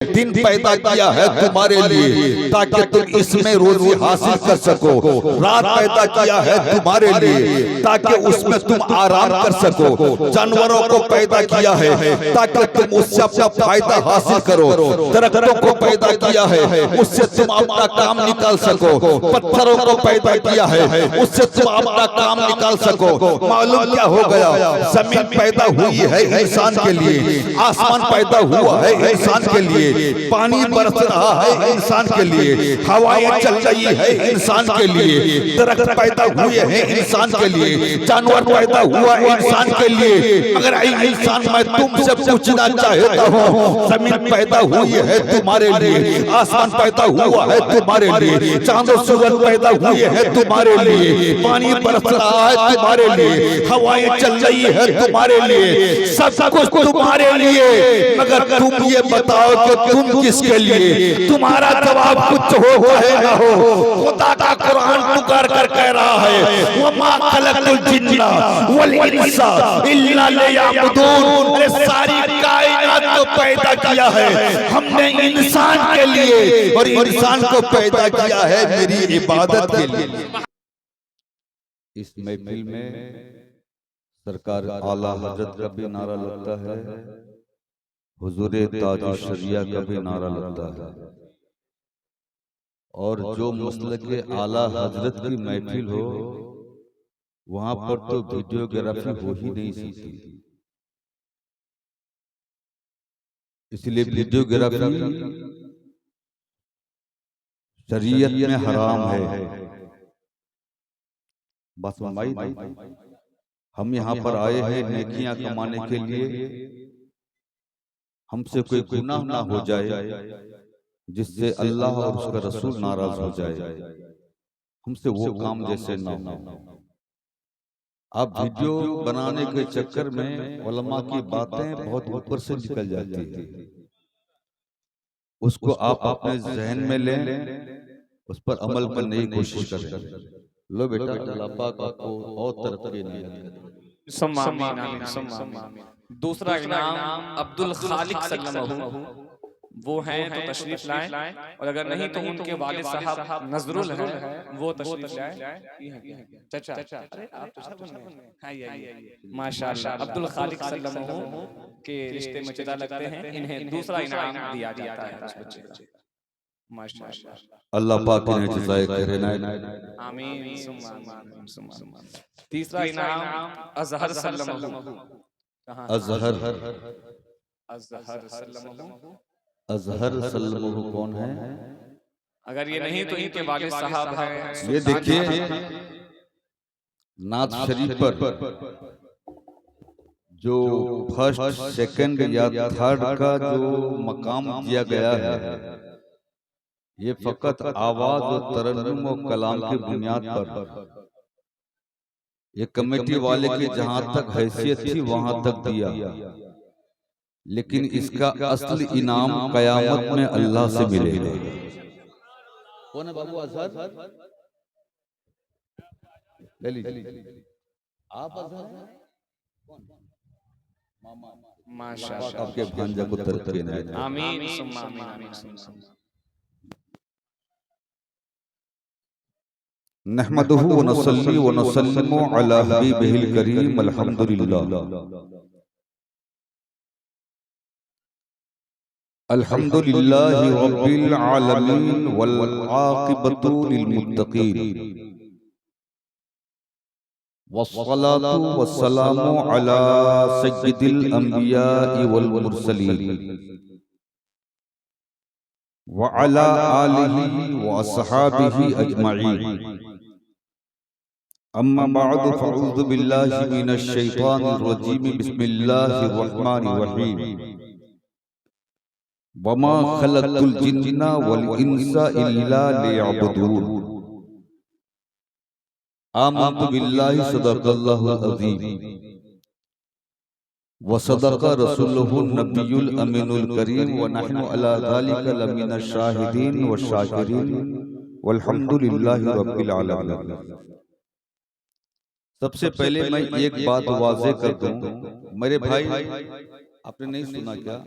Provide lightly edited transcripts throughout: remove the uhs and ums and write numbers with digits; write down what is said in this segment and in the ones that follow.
दिन पैदा किया है तुम्हारे लिए ताकि तुम इसमें रोजी हासिल कर सको। रात पैदा किया है तुम्हारे लिए ताकि उसमें तुम आराम कर सको। जानवरों को पैदा किया है ताकि तुम उससे अपना फायदा हासिल करो। दरख्तों को पैदा किया है उससे तुम अपना काम निकाल सको। पत्थरों को पैदा किया है उससे तुम अपना काम निकाल सको। मालूम क्या हो गया? जमीन पैदा हुई है इंसान के लिए, आसमान पैदा हुआ है इंसान के लिए, पानी बरस रहा है इंसान के लिए, हवाएं चल रही है इंसान के लिए, दरख्त पैदा हुए हैं इंसान के लिए, जानवर पैदा हुआ है इंसान के लिए। अगर इंसान मैं तुमसे पूछना चाहता हूँ, जमीन पैदा हुई है तुम्हारे लिए, आसमान पैदा हुआ है तुम्हारे लिए, चांद और सूरज पैदा हुए हैं तुम्हारे लिए, पानी बरस रहा है तुम्हारे लिए, हवाएं चल रही है तुम्हारे लिए, सब कुछ तुम्हारे लिए। मगर तुम ये बताओ कि तुम किसके लिए? तुम्हारा जवाब कुछ हो है ना हो। खुदा का कुरान पुकार कर कह रहा है वमा खलक़तुल जिन्ना वल इंसा इल्ला लियअबुदून। अरे सारी कायनात को पैदा किया है हमने इंसान के लिए, और इंसान को पैदा किया है मेरी इबादत के लिए। इस महफिल में सरकार आला हजरत का भी नारा लगता है, हुजूरे ताज शरिया का भी नारा लगता है, और जो मसलक के आला हजरत की महफिल हो वहां पर तो वीडियोग्राफी हो ही नहीं सकती। इसलिए वीडियोग्राफी शरीयत में हराम है। बस हम यहाँ पर आए हैं नेकियां कमाने के लिए, हमसे कोई गुनाह ना हो जाए जिससे अल्लाह और उसका रसूल नाराज हो जाए, हमसे वो काम जैसे ना हो। आप वीडियो बनाने के चक्कर में उलमा की बातें बहुत ऊपर से निकल जाती है, उसको आप अपने जहन में लें, उस पर अमल करने की कोशिश करें। लो बेटा, अल्लाह पाक आपको और तरक्की नहीं। दूसरा इनाम अब्दुल खालिक सल्लल्लाहु वो हैं तो तशरीफ लाएं, और अगर नहीं तो उनके वालिद साहब नजरुल हैं वो तशरीफ लाएं। चाचा अरे आप तो सब हैं ये माशाल्लाह अब्दुल खालिक सल्लल्लाहु के रिश्ते में चदा लगते हैं, इन्हें दूसरा इनाम दिया जाता है उस बच्चे का। माशाल्लाह अल्लाह पाक इन्हें जज़ाए खैर आमीन सुम्मा आमीन सुम्मा। तीसरा इनाम अजहर सल्लल्लाहु अजहर अजहर सल्लल्लाहु अजहर सल्लल्लाहु कौन है? अगर ये नहीं तो इनके वालिद साहब हैं। ये देखिए नात शरीफ पर जो फर्स्ट सेकंड या थर्ड का जो मकाम दिया गया है, ये फकत आवाज और तरन्नुम और कलाम की बुनियाद पर ये कमेटी वाले की जहां तक हैसियत थी वहां तक दिया, लेकिन इसका असली इनाम कयामत में अल्लाह से मिलेगा। कौन है बाबू अजहर? ले लीजिए आप अजहर कौन? मामा माशाअल्लाह आपके भांजा को तरक्की दें। आमीन सुम्मा आमीन सुम्मा। नहमदुहु व नसल्ली व नसल्लिमु अला हबीबिहिल करीम अल्हम्दुलिल्लाह। अल्हम्दुलिल्लाहि रब्बिल आलमीन वल आक़िबतु लिल मुत्तक़ीन वस्सलातु वस्सलामु अला सय्यिदिल अंबिया'i वल मुरसलीन व अला आलिहि व अस्हाबिहि अजमईन। अम्मा बअद फअऊज़ु बिल्लाहि मिनश शैतानिर रजीम बिस्मिल्लाहिर रहमानिर रहीम। वमा खलक़तुल जिन्ना वल इंसा इल्ला लियअबुदून। आमन्तु बिल्लाहि सदक़ल्लाहुल अज़ीम व सदक़ रसूलुहुन नबियुल अमीनुल करीम व नहनु अला ज़ालिका लमिनश शाहिदीन व शाकिरीन वल्हम्दुलिल्लाहि रब्बिल आलमीन। सबसे पहले मैं एक बात वाज़ेह कर दूं, मेरे भाई आपने नहीं सुना क्या?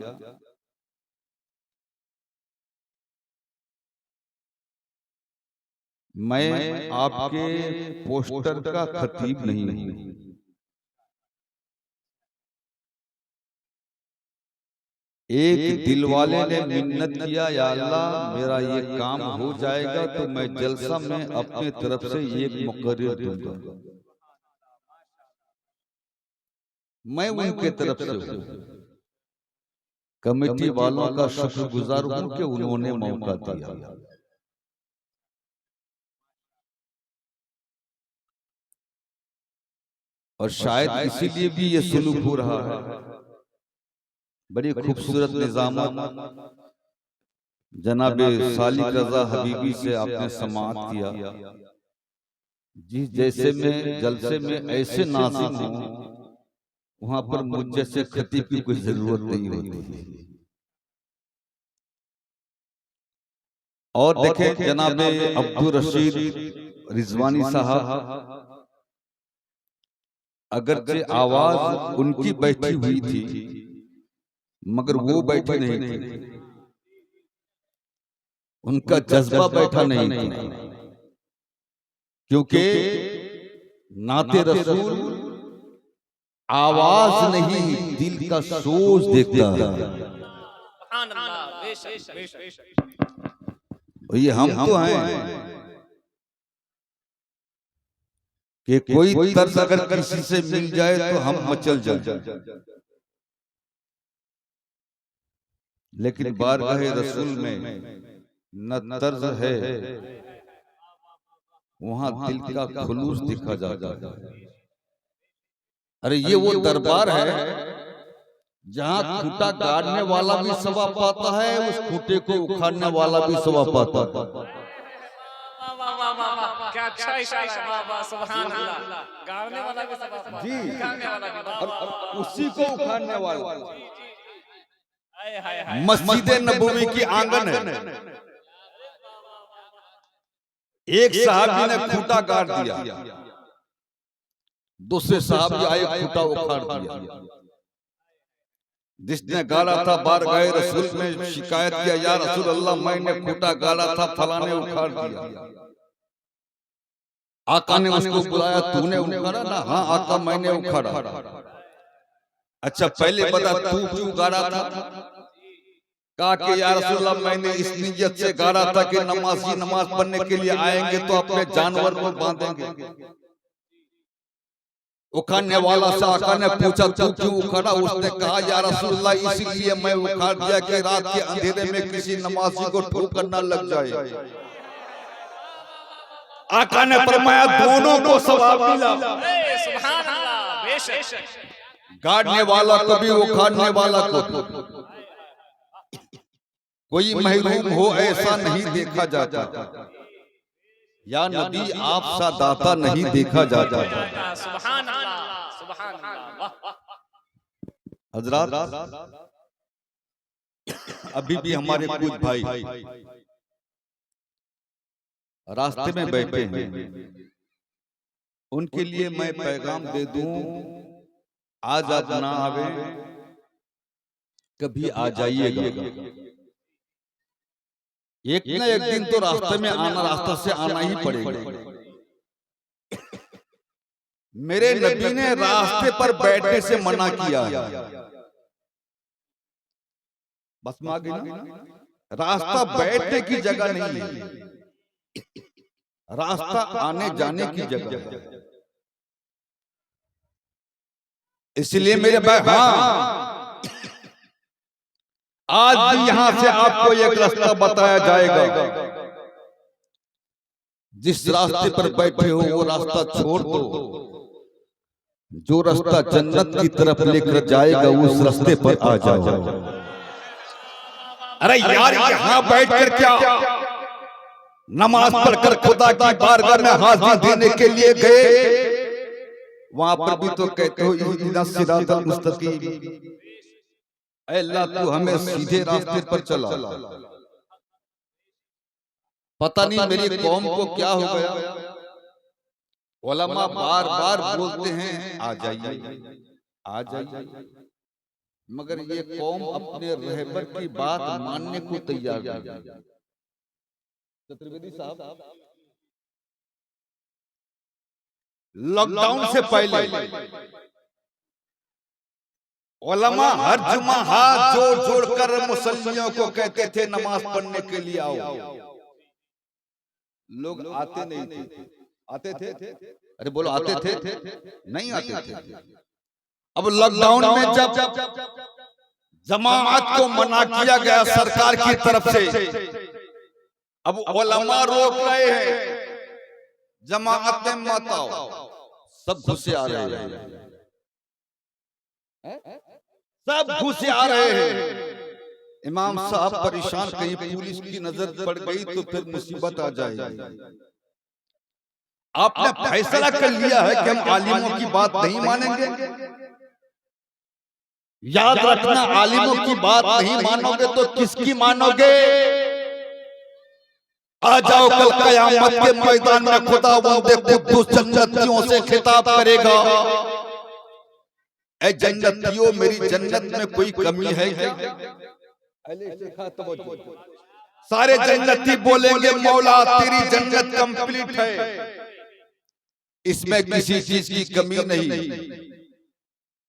मैं आपके पोस्टर का खतीब नहीं हूं। एक दिलवाले ने मिन्नत किया, या अल्लाह मेरा ये काम हो जाएगा तो मैं जलसा में अपने तरफ से एक मुकर्रर दूंगा। मैं उनके तरफ से हूं, कमेटी वालों का शुक्रगुजार हूं कि उन्होंने मौका दिया। और शायद इसीलिए भी ये सुलूक हो रहा है। बड़ी खूबसूरत निजामत जनाबे सालिक रजा हबीबी से आपने समाअत किया। जिस जैसे में जलसे में ऐसे नाज़िम हो, वहां पर मुझ जैसे खतीब की कोई जरूरत नहीं होती। और देखें जनाबे अब्दुल रशीद रिजवानी साहब, अगरचे आवाज उनकी बैठी हुई थी मगर वो बैठे नहीं थे, उनका जज्बा बैठा नहीं था, क्योंकि नाते रसूल आवाज नहीं दिल का सोच देखता है। ये हम तो हैं कि कोई तर्ज अगर किसी से मिल जाए तो हम मचल जाए, लेकिन बारगाहे रसूल में न तर्ज है, वहां दिल का खुलूस दिखा जाता है। अरे ये वो दरबार है जहां खूंटा गाड़ने वाला भी सवाब पाता है, उस खूंटे को उखाड़ने वाला भी सवाब पाता है। क्या अच्छा इशारा है। वाह वाह सुभान अल्लाह। गाने वाला भी सवाब पाता है, गाने वाला भी, और उसी को उखाड़ने वाला। हाय हाय हाय। मस्जिद नबवी की आंगन है, एक साहबी ने खूंटा गाड़ दिया, दूसरे साहबी आए खूंटा उखाड़ दिया। जिसने गाड़ा था बारगाहे रसूल में शिकायत किया, या रसूल अल्लाह मैंने खूंटा गाड़ा था, फलाने उखाड़ दिया। आका ने उसको बुलाया, तूने उखाड़ा ना? हाँ आका मैंने उखाड़ा। अच्छा पहले बता तू क्यों गाड़ा था? कहा कि या रसूल अल्लाह मैंने इस नियत से गाड़ा था कि नमाजी नमाज पढ़ने के लिए आएंगे तो अपने जानवर को बांधेंगे। उखाड़ने वाला से आका ने पूछा तू क्यों उखाड़ा? उसने कहा या रसूल अल्लाह इसीलिए मैं उखाड़ दिया कि रात के अंधेरे में किसी नमाजी को ठोकर न लग जाए। आका ने फरमाया दोनों को सवाब मिला। सुभान अल्लाह। बेशक गाड़ने वाला को भी उखाड़ने वाला को भी। कोई महरूम हो ऐसा नहीं देखा जाता, या नबी आप सा दाता नहीं देखा जाता। सुभान अल्लाह सुभान अल्लाह। हजरात अभी भी हमारे कुछ भाई रास्ते में बैठे हैं, उनके लिए मैं पैगाम दे दूं, आज आप ना आवे कभी आ जाइएगा। एक ना एक दिन तो रास्ते में आना, रास्ते से आना ही पड़ेगा। मेरे नबी ने रास्ते पर बैठने से मना किया है। बस में आ गई ना? रास्ता बैठने की जगह नहीं है, रास्ता आने जाने की जगह है। इसलिए मेरे भाई, हाँ आज भी यहां से आपको एक रास्ता बताया जाएगा। जिस रास्ते पर बैठे हो वो रास्ता छोड़ दो, जो रास्ता जन्नत की तरफ लेकर जाएगा उस रास्ते पर आ जाओ। अरे यार यहां बैठकर क्या नमाज पढ़कर खुदा की बारगाह में हाजिरी देने के लिए गए, वहां पर भी तो कहते हो इहदिना सिरातल मुस्तकीम, ऐ अल्लाह तू हमें सीधे रास्ते पर चला। पता नहीं मेरी कौम को क्या हो गया, उलमा बार बार बोलते हैं आ जाइए आ जाइए, मगर ये कौम अपने रहबर की बात मानने को तैयार नहीं। त्रिवेदी साहब लॉकडाउन से पहले उलमा हर जुमा हाथ जोड़ जोड़ कर मुसल्लियों को कहते थे नमाज पढ़ने के लिए आओ। लोग आते नहीं थे। आते थे? अरे बोलो आते थे? नहीं आते थे। अब लॉकडाउन में जब जमात को मना किया गया सरकार की तरफ से, अब उलमा रोक रहे हैं जमात में मत आओ, सब घुसे आ रहे हैं, सब घुसे आ रहे हैं। इमाम साहब परेशान, कहीं पुलिस की नजर पड़ गई तो फिर मुसीबत आ जाएगी। आपने फैसला कर लिया है कि हम आलिमों की बात नहीं मानेंगे। याद रखना, आलिमों की बात नहीं मानोगे तो किसकी मानोगे? आ जाओ कल कयामत के मैदान में खुदावंद कुद्दूस जन्नतियों से खिताब करेगा, ऐ जन्नतियों मेरी जन्नत में कोई कमी है क्या? सारे जन्नती बोलेंगे मौला तेरी जन्नत कंप्लीट है, इसमें किसी चीज की कमी नहीं।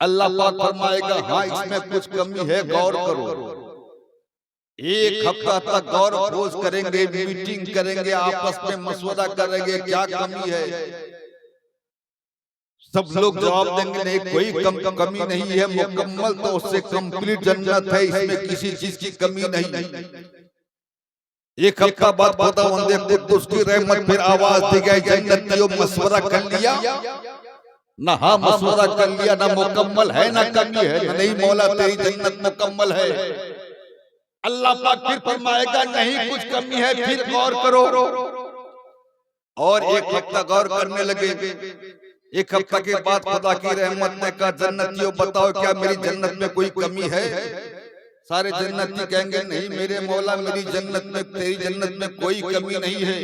अल्लाह पाक फरमाएगा हाँ इसमें कुछ कमी है, गौर करो। एक हफ्ता तक गौर खोज करेंगे, मीटिंग करेंगे, आपस में मशवरा करेंगे क्या कमी है। सब लोग जवाब देंगे नहीं कोई कमी नहीं है, मुकम्मल तो उससे कंप्लीट जन्नत है, इसमें किसी चीज की कमी नहीं। एक हफ्ता बाद खुदावंद कुद्दूस की रहमत फिर आवाज दी गई जन्नतियों मशवरा कर लिया ना? हाँ मशवरा कर लिया ना, मुकम्मल है ना कमी है? नहीं मौला तेरी जन्नत मुकम्मल है। अल्लाह पाक फिर फरमाएगा नहीं कुछ कमी है, फिर गौर करो। और एक हफ्ता गौर करने लगे। एक हफ्ता के बाद खुदा की रहमत ने कहा जन्नतियों बताओ क्या मेरी जन्नत में कोई कमी है? सारे जन्नती कहेंगे नहीं मेरे मौला मेरी जन्नत में, तेरी जन्नत में कोई कमी नहीं है।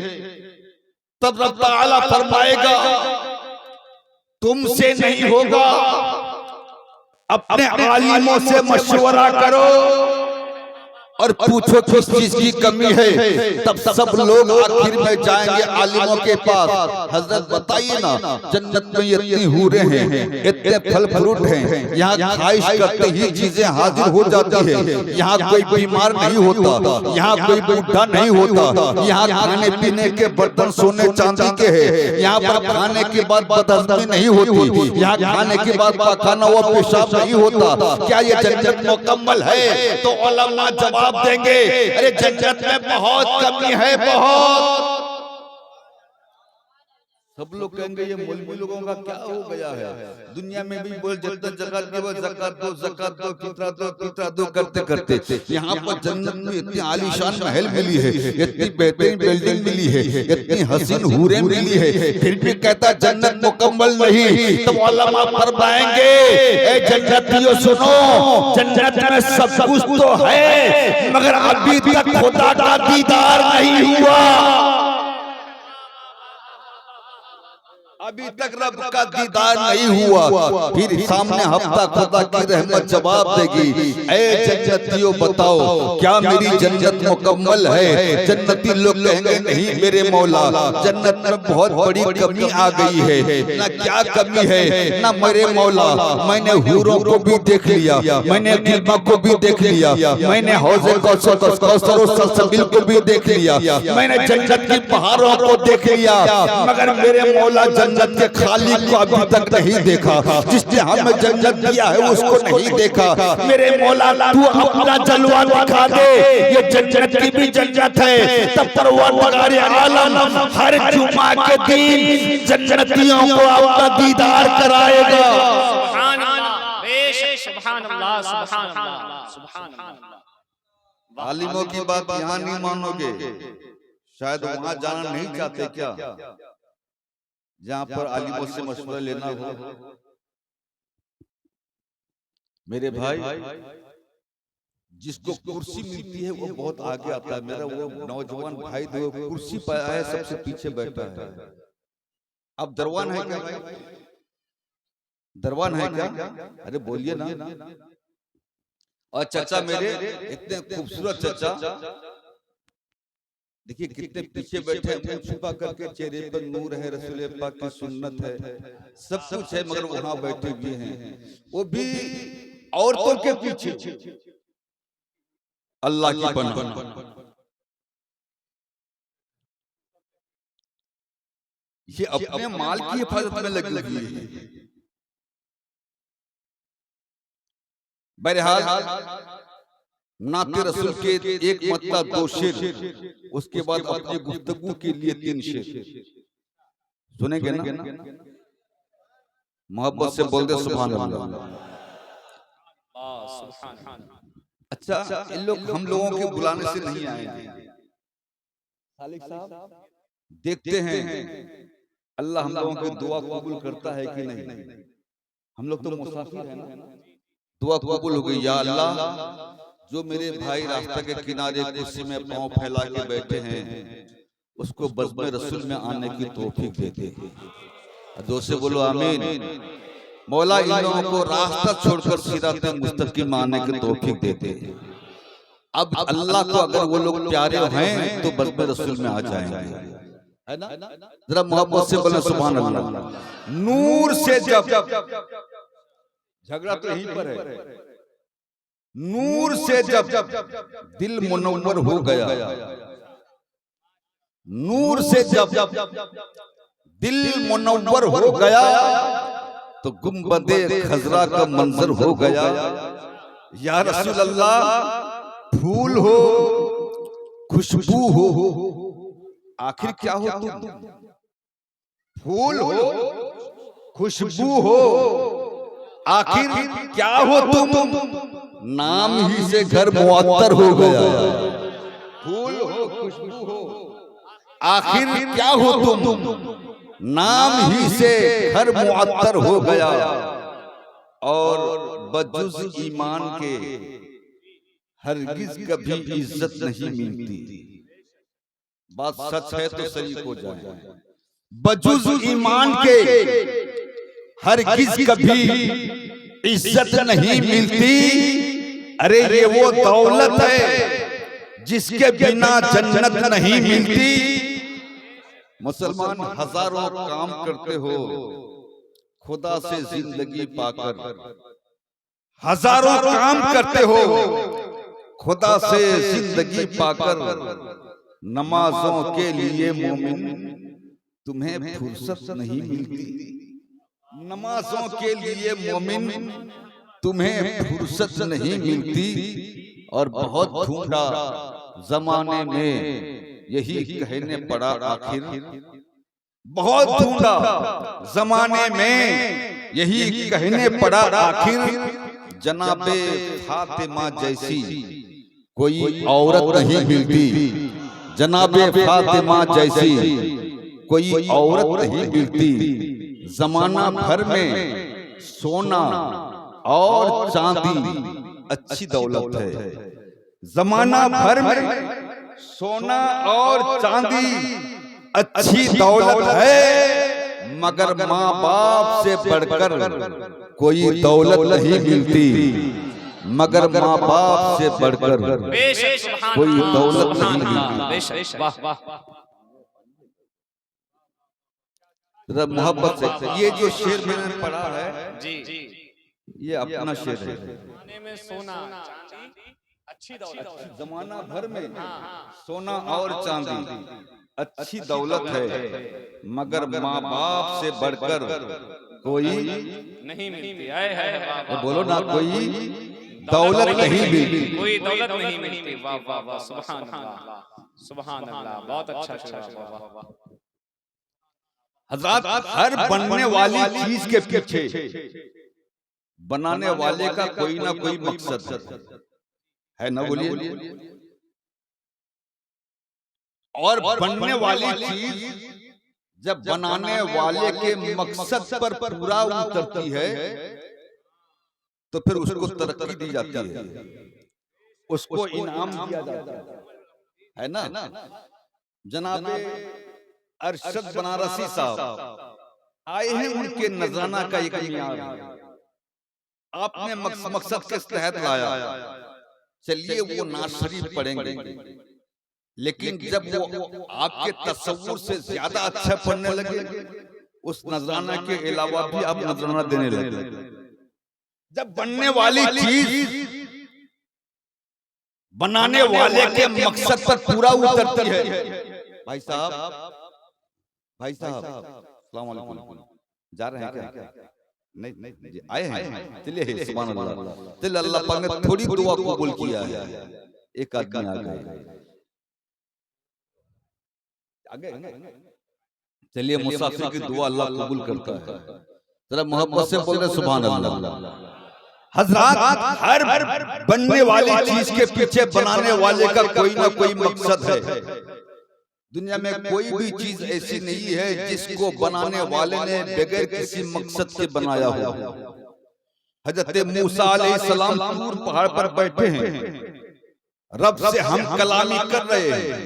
तब रब ताला फरमाएगा तुमसे नहीं होगा, अपने आलिमों से मशवरा करो और पूछो किस चीज की कमी है। तब सब लोग आखिर में जाएंगे आलिमों के पास, हजरत बताइए ना जन्नत में इतनी हूरें हैं, इतने फल फ्रूट हैं, यहाँ ख्वाहिश करते ही चीजें हाजिर हो जाती है, यहाँ कोई बीमार नहीं होता, यहाँ कोई बूढ़ा नहीं होता, यहाँ खाने पीने के बर्तन सोने चांदी के हैं, यहाँ पर खाने के बाद बदहजमी नहीं होती, यहाँ खाने के बाद पाखाना व पेशाब नहीं होता। क्या ये जन्नत मुकम्मल है? तो उलमा जवाब देंगे अरे जन्नत में बहुत कमी है, बहुत। सब लोग कहेंगे ये मौलवी लोगों का क्या हो गया है? दुनिया में भी बोल जितना जगत दो जकात दो, जकात दो, फितरा दो, फितरा दो करते करते यहाँ पर जन्नत में इतनी आलीशान महल मिली है, इतनी बेहतरीन बिल्डिंग मिली है, इतनी हसीन हूरें मिली है, फिर भी कहता जन्नत मुकम्मल नहीं। तो उलमा फरमाएंगे ए जन्नतियों सुनो, जन्नत में सब कुछ तो है मगर अभी तक खुदा का दीदार नहीं हुआ, अभी तक रब का दीदार नहीं हुआ। फिर सामने हफ्ता खुदा की रहमत जवाब देगी ऐ जन्नतियों बताओ क्या मेरी जन्नत मुकम्मल है? जन्नती लोग कहेंगे नहीं मेरे मौला जन्नत में बहुत बड़ी कमी आ गई है। ना क्या कमी है? ना मेरे मौला मैंने हूरों को भी देख लिया, मैंने गिलमा को भी देख लिया, मैंने हौज़े कौसर और सलसबिल को भी देख लिया, मैंने जन्नत की पहाड़ों को देख लिया, मगर मेरे मौला जन्नत के खालिक को अभी तक नहीं देखा, जिसने हमें जन्नत दिया है उसको नहीं देखा। मेरे मौला तू अपना जलवा दिखा दे, ये जन्नत की भी जन्नत है। तब परवरदिगार आलम हर जुमा के दिन जन्नतियों को अपना दीदार कराएगा। सुभान अल्लाह, बेशक सुभान अल्लाह, सुभान अल्लाह, सुभान अल्लाह। आलिमों की बात यहाँ नहीं मानोगे, शायद वहां जाना नहीं चाहते क्या जहां पर आलिमों से मशवरा लेना हो। मेरे भाई जिसको कुर्सी मिलती है वो बहुत आगे आता है। मेरा वो नौजवान भाई जो कुर्सी पर आया सबसे पीछे बैठा है। अब दरवान है क्या भाई? दरवान है क्या? अरे बोलिए ना। और चाचा मेरे इतने खूबसूरत चाचा देखिए कितने पीछे बैठे हैं, मुंह छुपा करके, चेहरे पर नूर है, रसूल पाक की सुन्नत है, सब कुछ है, मगर वहां बैठे हुए हैं, वो भी औरतों के पीछे अल्लाह की पनाह। ये अपने माल की हिफाजत में लगी हुई है। बहरहाल नाते रसूल के एक मतलब 2 शेर, उसके बाद अपनी गुफ्तगू के लिए 3 शेर सुनेंगे ना? मोहब्बत से बोल दे सुभान अल्लाह। अच्छा, इन लोग हम लोगों के बुलाने से नहीं आएंगे, खालिक साहब देखते हैं अल्लाह हम लोगों की दुआ कबूल करता है कि नहीं। हम लोग तो मुसाफिर हैं ना। दुआ कबूल हो गई, या अल्लाह जो मेरे भाई रास्ते के किनारे कुर्सी में पांव फैला के बैठे हैं, उसको बज़्म रसूल में आने की तौफीक देते हैं। दो से बोलो आमीन। मौला इन लोगों को रास्ता छोड़कर सिरात मुस्तकीम आने की तौफीक देते हैं। अब अल्लाह को अगर वो लोग प्यारे हैं तो बज़्म रसूल में आ जाएंगे, है ना? जरा मोहब्बत से बोले सुभान अल्लाह। नूर से जब झगड़ा तो यहीं पर है, नूर से जब दिल मुनव्वर हो गया, नूर से जब दिल मुनव्वर हो गया, तो गुंबदे खजरा का मंजर हो गया। या रसूल अल्लाह फूल हो खुशबू हो, आखिर क्या हो तुम? फूल हो खुशबू हो, आखिर क्या हो तुम? नाम ही से घर मुअत्तर हो गया। फूल हो खुशबू हो, आखिर क्या हो तुम? नाम ही से घर मुअत्तर हो गया। और बजुज़ ईमान के हरगिज कभी इज्जत नहीं मिलती। बात सच है तो सही हो जाए। बजुज़ ईमान के हरगिज कभी इज्जत नहीं मिलती। अरे ये वो दौलत है जिसके बिना जन्नत नहीं मिलती। मुसलमान हजारों काम करते हो खुदा से जिंदगी पाकर, हजारों काम करते हो खुदा से जिंदगी पाकर, नमाजों के लिए मोमिन तुम्हें फुर्सत नहीं मिलती। नमाजों के लिए मोमिन तुम्हें फुर्सत नहीं मिलती। और बहुत ढूंढा जमाने में यही कहने पड़ा आखिर, बहुत ढूंढा जमाने में यही कहने पड़ा आखिर, जनाबे फातिमा जैसी कोई औरत नहीं मिलती। जनाबे फातिमा जैसी कोई औरत नहीं मिलती। जमाना भर में सोना और चांदी अच्छी दौलत है। जमाना भर में सोना और चांदी अच्छी दौलत है, मगर माँ बाप से बढ़कर कोई दौलत नहीं मिलती। मगर माँ बाप से बढ़कर कोई दौलत नहीं मिलती। मोहब्बत से ये जो शेर मैंने पढ़ा है जी, ये अपना शेर है। जमाने में सोना चांदी अच्छी दौलत, जमाना भर में सोना और चांदी अच्छी दौलत है, मगर माँ बाप से बढ़कर कोई नहीं मिलती। बोलो ना, कोई दौलत नहीं मिलती, कोई दौलत नहीं मिलती। वाह वाह वाह, सुभान अल्लाह सुभान अल्लाह, बहुत अच्छा शेर। हज़रात, हर बनने वाली चीज के पीछे बनाने वाले का कोई ना कोई मकसद है ना, बोलिए। और बनने वाली चीज जब बनाने वाले के मकसद पर पूरा उतरती है तो फिर उसको तरक्की दी जाती है, उसको इनाम दिया जाता है ना। जनाबे अरशद बनारसी साहब आए हैं, उनके नजराना का एक मियार आपने मकसद के तहत लाया। चलिए वो नात शरीफ पढ़ेंगे, लेकिन जब वो आपके तस्वुर से ज्यादा अच्छा पढ़ने लगे, उस नजराना के अलावा भी आप नजराना देने लगे। जब बनने वाली चीज बनाने वाले के मकसद पर पूरा उतरती है। भाई साहब, भाई साहब, अस्सलाम वालेकुम, जा रहे हैं क्या? नहीं नहीं जी, आए हैं, चलिए सुभान अल्लाह। चलिए, अल्लाह पाक ने थोड़ी दुआ कबूल किया है। एक आदमी आ गए, चलिए, मुसाफिर की दुआ अल्लाह कबूल करता है। जरा मोहब्बत से बोल रहे सुभान अल्लाह। हजरात, हर बनने वाली चीज के पीछे बनाने वाले का कोई ना कोई मकसद है। दुनिया में कोई भी चीज ऐसी नहीं है जिसको बनाने वाले ने बगैर किसी मकसद के बनाया हो। हजरत मूसा अलैहिस्सलाम तूर पहाड़ पर बैठे हैं, रब से हम कलामी कर रहे हैं।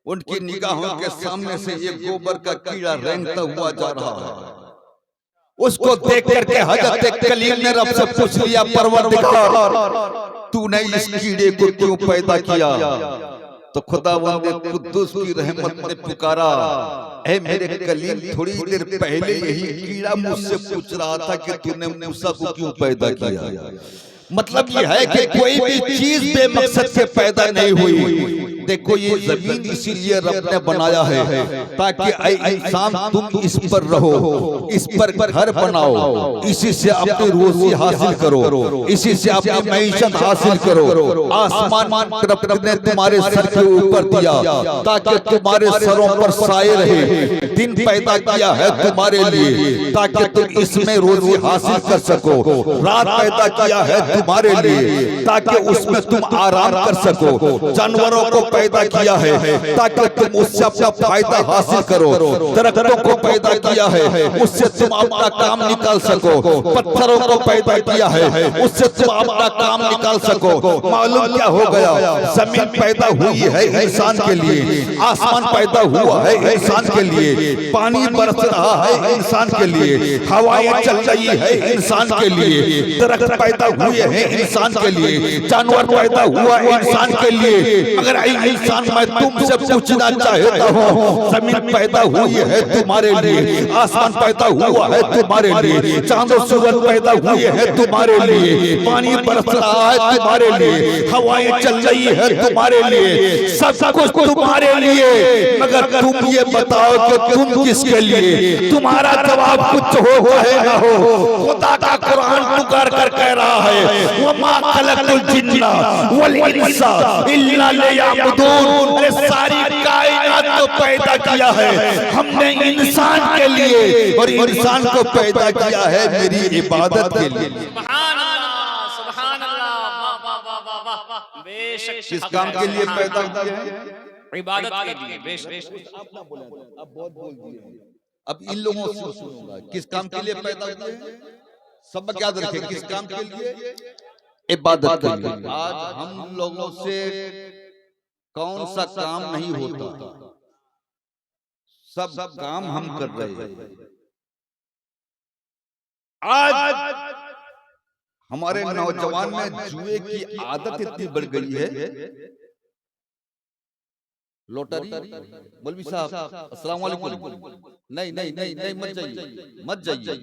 उनकी निगाहों के सामने से एक गोबर का कीड़ा रेंगता हुआ जा रहा है। उसको देख करके हजरत कलीम ने रब से पूछ लिया, परवरदिगार, तूने इस कीड़े को क्यों पैदा किया? तो खुदावंद कुद्दूस की रहमत ने पुकारा, ऐ मेरे कलीम, थोड़ी देर पहले यही कीड़ा मुझसे पूछ रहा था कि तूने मूसा को क्यों पैदा किया। मतलब ये है कि कोई भी चीज बेमकसद से पैदा नहीं हुई। देखो, ये जमीन इसीलिए रब ने बनाया है ताकि ऐ इंसान तुम इस पर रहो, इस पर घर बनाओ, इसी से अपनी रोजी हासिल करो, इसी से अपनी मईशत हासिल करो। आसमान रब ने तुम्हारे सर के ऊपर दिया ताकि तुम्हारे सरों पर साए रहे। दिन पैदा किया है तुम्हारे लिए ताकि तुम इसमें रोजी हासिल कर सको। रात पैदा किया है तुम्हारे लिए ताकि उसमें तुम आराम कर सको। जानवरों को पैदा किया है ताकि तुम उससे अपना फायदा हासिल करो। दरख्तों को पैदा किया है उससे तुम अपना काम निकाल सको। पत्थरों को पैदा किया है उससे तुम अपना काम निकाल सको। मालूम क्या हो गया? जमीन पैदा हुई है इंसान के लिए, आसमान पैदा हुआ है इंसान के लिए, पानी बरस रहा है इंसान के लिए, हवाएं चल रही है इंसान के लिए, दरख्त पैदा हुए हैं इंसान के लिए, जानवर पैदा हुआ इंसान के लिए। अगर इंसान, मैं तुमसे पूछना चाहता हूँ, जमीन पैदा हुई है तुम्हारे लिए, आसमान पैदा हुआ है तुम्हारे लिए, चांद और सूरज पैदा हुए हैं तुम्हारे लिए, पानी बरस रहा है तुम्हारे लिए, हवाएं चल रही है तुम्हारे लिए, सब कुछ तुम्हारे लिए। मगर तुम ये बताओ कि तुम किसके लिए? तुम्हारा जवाब कुछ हो है ना हो। खुदा का कुरान पुकार कर कह रहा है, वमा खलक़तुल जिन्ना वल इंसा इल्ला लियअबुदून। अरे सारी कायनात को पैदा किया है हमने इंसान के लिए, और इंसान को पैदा किया है मेरी इबादत के लिए। सुभान अल्लाह, सुभान अल्लाह, वाह वाह वाह वाह वाह। बेशक किस काम के लिए पैदा किया है? इबादत के लिए। बेशक आप ना बोले, अब बहुत बोल दिए। अब इन लोगों से सुनूंगा, किस काम के लिए पैदा किए? सबक याद रखें, किस काम के लिए? इबादत के लिए। आज हम लोगों से कौन सा काम नहीं होता? सब काम हम कर रहे हैं। आज हमारे नौजवान में जुए की आदत इतनी बढ़ गई है। लॉटरी, मौलवी साहब अस्सलाम वालेकुम। नहीं नहीं नहीं नहीं, मत जाइए, मत जाइए,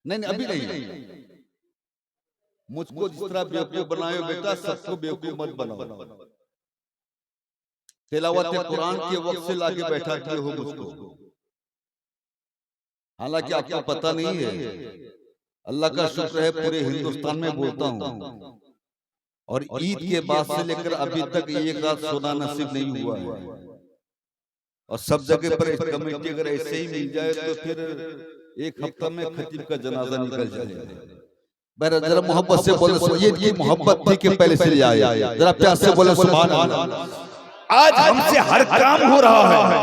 नहीं नहीं, अभी नहीं। मुझको जिस तरह बेवकूफ बनाए बेटा, सबको बेवकूफ मत बनाओ। तिलावत कुरान के वक्त से लाके बैठा दिए हो मुझको, हालांकि आपको पता नहीं है। अल्लाह का शुक्र है पूरे हिंदुस्तान में बोलता हूँ, और ईद के बाद से लेकर अभी तक एक रात सोना नसीब नहीं हुआ है। और सब जगह पर कमेटी अगर ऐसे ही मिल जाए तो फिर एक हफ्ता में खतीब का जनाजा निकल जाएगा। जरा मोहब्बत से बोले, ये मोहब्बत थी कि पहले से आए। जरा प्यार से बोले सुभान अल्लाह। आज हमसे हर काम हो रहा है,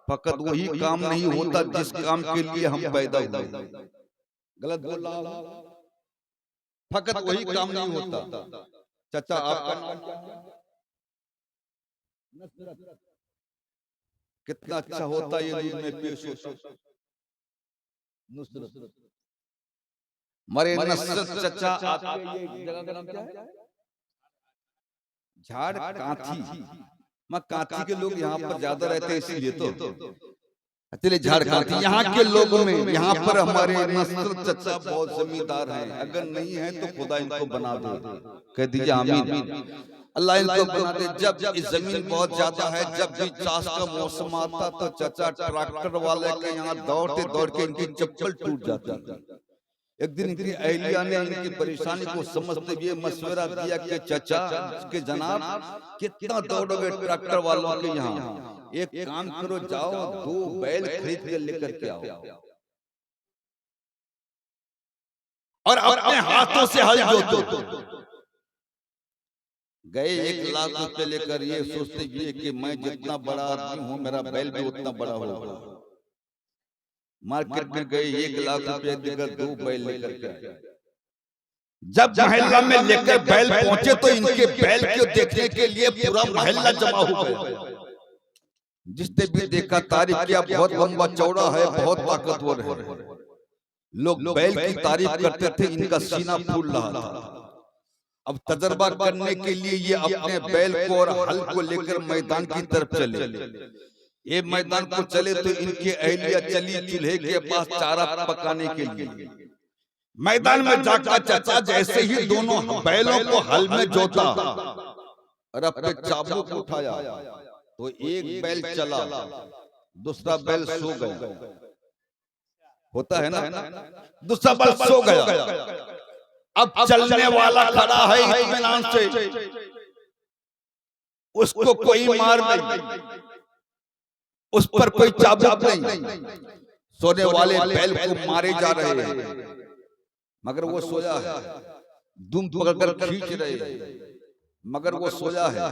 फकत वही काम नहीं होता जिस काम के लिए हम पैदा हुए। गलत बोल रहा हूं? फकत वही काम नहीं होता। चाचा आपका नाम क्या है? कितना अच्छा होता ये में पेश होता नुसरत। हमारे नसरत चचा आते, ये जगह का नाम क्या है? झाड़ कांथी। मैं कांथी के लोग यहाँ पर ज्यादा रहते हैं इसीलिए तो चलिए झाड़ कांथी यहाँ के लोगों में, यहाँ पर हमारे नसरत चचा बहुत जमींदार हैं। अगर नहीं है तो खुदा इनको बना दे, कह दीजिए आमीन। अल्लाह इनको बना दे। जब इस जमीन बहुत ज्यादा है, जब भी चाष का मौसम आता तो चचा ट्रैक्टर वाले के यहाँ दौड़ते दौड़ के इनकी चप्पल टूट जाती। एक दिन इनकी अहलिया ने इनकी परेशानी को समझते हुए मशवरा दिया कि चचा के जनाब कितना दौड़ोगे ट्रैक्टर वालों के यहाँ, एक काम करो, जाओ 2 बैल खरीद के लेकर के आओ और अपने हाथों से हल जोतो। गए 1 लाख रुपए लेकर, ये सोचते हुए कि मैं जितना बड़ा आदमी हूँ मेरा बैल भी उतना बड़ा होगा। मार्केट में गए 1 लाख रुपए देकर 2 बैल लेकर के आए। जब मोहल्ला में लेकर बैल पहुंचे तो इनके बैल को देखने के लिए पूरा मोहल्ला जमा हो गया। जिसने भी देखा तारीफ किया, बहुत लंबा चौड़ा है, बहुत ताकतवर है। लोग बैल की तारीफ करते थे, इनका सीना फूल रहा था। अब तजर्बा करने के लिए ये अपने बैल को और हल को लेकर मैदान की तरफ चले। ये मैदान को चले तो इनकी अहलिया चली चूल्हे के पास चारा पकाने के लिए। मैदान में जाकर चचा जैसे ही दोनों बैलों को हल में जोता और अपने चाबुक उठाया तो एक बैल चला, दूसरा बैल सो गया। होता है ना, दूसरा बैल सो गया। अब चलने वाला खड़ा है इत्मीनान से, उसको कोई मार नहीं, उस पर कोई चाबुक नहीं। सोने वाले बैल को मारे जा रहे हैं मगर वो सोया है। दुम पकड़कर खींच रहे हैं मगर वो सोया है।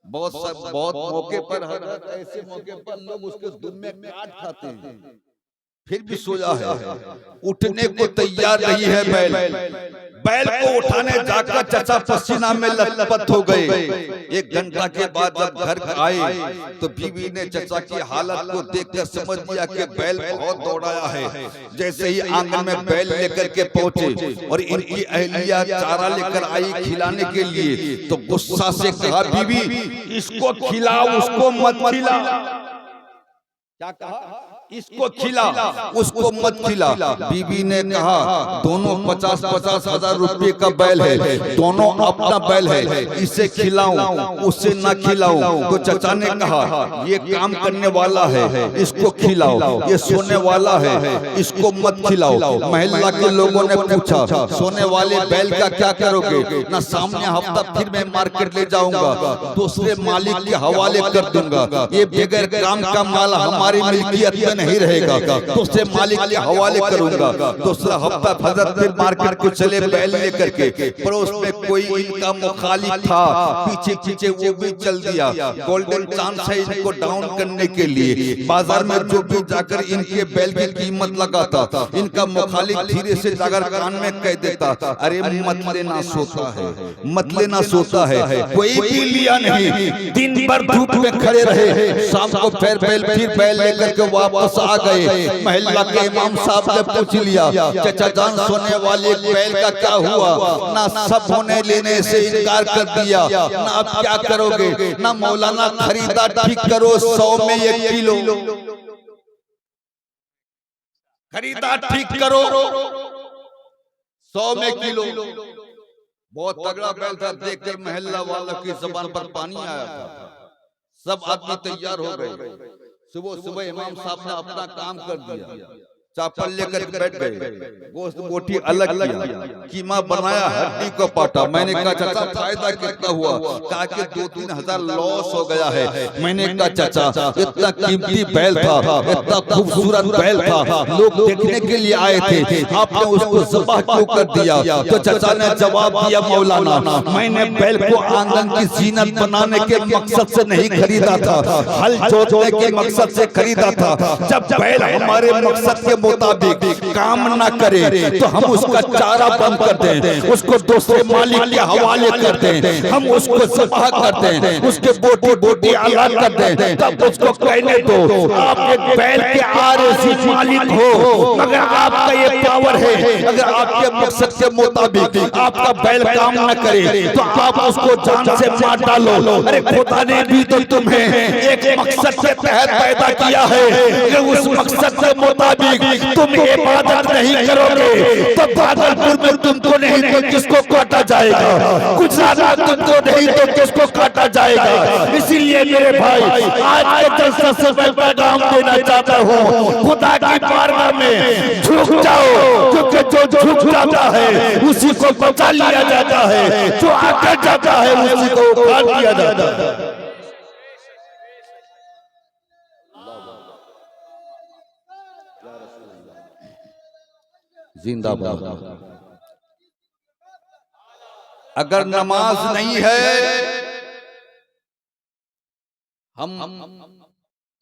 बहुत मौके पर ऐसे मौके पर लोग उसके दुम में काट खाते हैं, फिर भी सोया है। उठने को तैयार नहीं है बैल। बैल को उठाने जाकर चचा पसीना में लथपथ हो गए। 1 घंटा के बाद जब घर आए तो बीवी ने चचा की हालत को देखकर समझ लिया कि बैल बहुत दौड़ाया है। जैसे ही आंगन में बैल लेकर के पहुंचे और इनकी अहलिया चारा लेकर आई खिलाने के लिए तो गुस्सा से कहा, बीवी इसको खिलाओ, उसको मत खिला। क्या कहा? इसको खिला, उसको मत खिला। बीबी ने कहा दोनों 50-50 हजार रुपए का बैल है, दोनों अपना बैल है, इसे खिलाऊं उसे ना खिलाऊं। तो चचा ने कहा ये काम करने वाला है, इसको खिलाओ, ये सोने वाला है, इसको मत खिलाओ। मोहल्ला के लोगों ने पूछा सोने वाले बैल का क्या करोगे? ना सामने हफ्ता फिर मैं मार्केट ले जाऊंगा, दूसरे मालिक के हवाले कर दूंगा, ये बगैर काम का माल हमारी मिल्कियत में नहीं रहेगा, दूसरे मालिक के हवाले करूंगा। दूसरा हफ्ता फजर फिर मार्केट को चले बैल लेकर के। पड़ोस में कोई इनका मुखालिफ था, पीछे पीछे वो भी चल दिया गोल्डन चांस है इनको डाउन करने के लिए। बाजार में जो भी जाकर इनके बैल की कीमत लगाता, इनका मुखालिफ धीरे से जाकर कान में कह देता, अरे मत लेना सोता है, मत लेना सोता है। कोई भी लिया नहीं, दिन भर धूप में खड़े रहे। शाम को फिर बैल लेकर के वापस आ गए। महल्ला के इमाम साहब ने पूछ लिया, चचा जान सोने वाले बैल का क्या हुआ? ना सब होने लेने से इनकार कर दिया, ना अब क्या करोगे? ना मौलाना खरीदा ठीक करो 100 में 1 किलो, खरीदा ठीक करो 100 में किलो। बहुत तगड़ा बैल था, देखकर महल्ला वालों की जुबान पर पानी आया था। सब आदमी तैयार हो गए। सुबह इमाम साहब ने अपना काम कर दिया, चापल लेकर बैठ गए। गोश्त बोटी अलग किया, कीमा बनाया, हड्डी को पाटा। मैंने कहा चाचा फायदा कितना हुआ? कहा कि 2-3 हजार लॉस हो गया है। मैंने कहा चाचा इतना कीमती बैल था, इतना खूबसूरत बैल था, लोग देखने के लिए आए थे, आपने उसको ज़बाह क्यों कर दिया? तो चाचा ने जवाब दिया, मौलाना मैंने बैल को आंगन की जीनत बनाने के मकसद से नहीं खरीदा था, हल जोतने के मकसद से खरीदा था। जब बैल हमारे मकसद के मुताबिक काम ना करे तो हम उसका चारा बंद कर दें, उसको दूसरे मालिक के हवाले कर दें, हम उसको ज़िबह कर दें, उसके बोटी बोटी अलग कर दें, तब उसको कहने दो आप एक बैल के आरज़ी मालिक हो, मगर आपका ये पावर है, अगर आपके मकसद के मुताबिक आपका बैल काम न करे तो आप उसको जान से मार डालो। अरे खुदा ने भी तो तुम्हें एक मकसद के तहत पैदा किया है, अगर उस मकसद के मुताबिक तुम इबादत नहीं करोगे तो भागलपुर में तुमको नहीं तो किसको काटा जाएगा, गुजरात में तुमको नहीं तो किसको काटा जाएगा। इसीलिए मेरे भाई आज के जलसा से मैं पैगाम देना चाहता हूँ, खुदा की बारगाह में झुक जाओ, क्योंकि जो झुक जाता है उसी को बचा लिया जाता है, जो आगे जाता है उसी को उखाड़ लिया जाता है। जिंदाबाद। अगर नमाज नहीं है, हम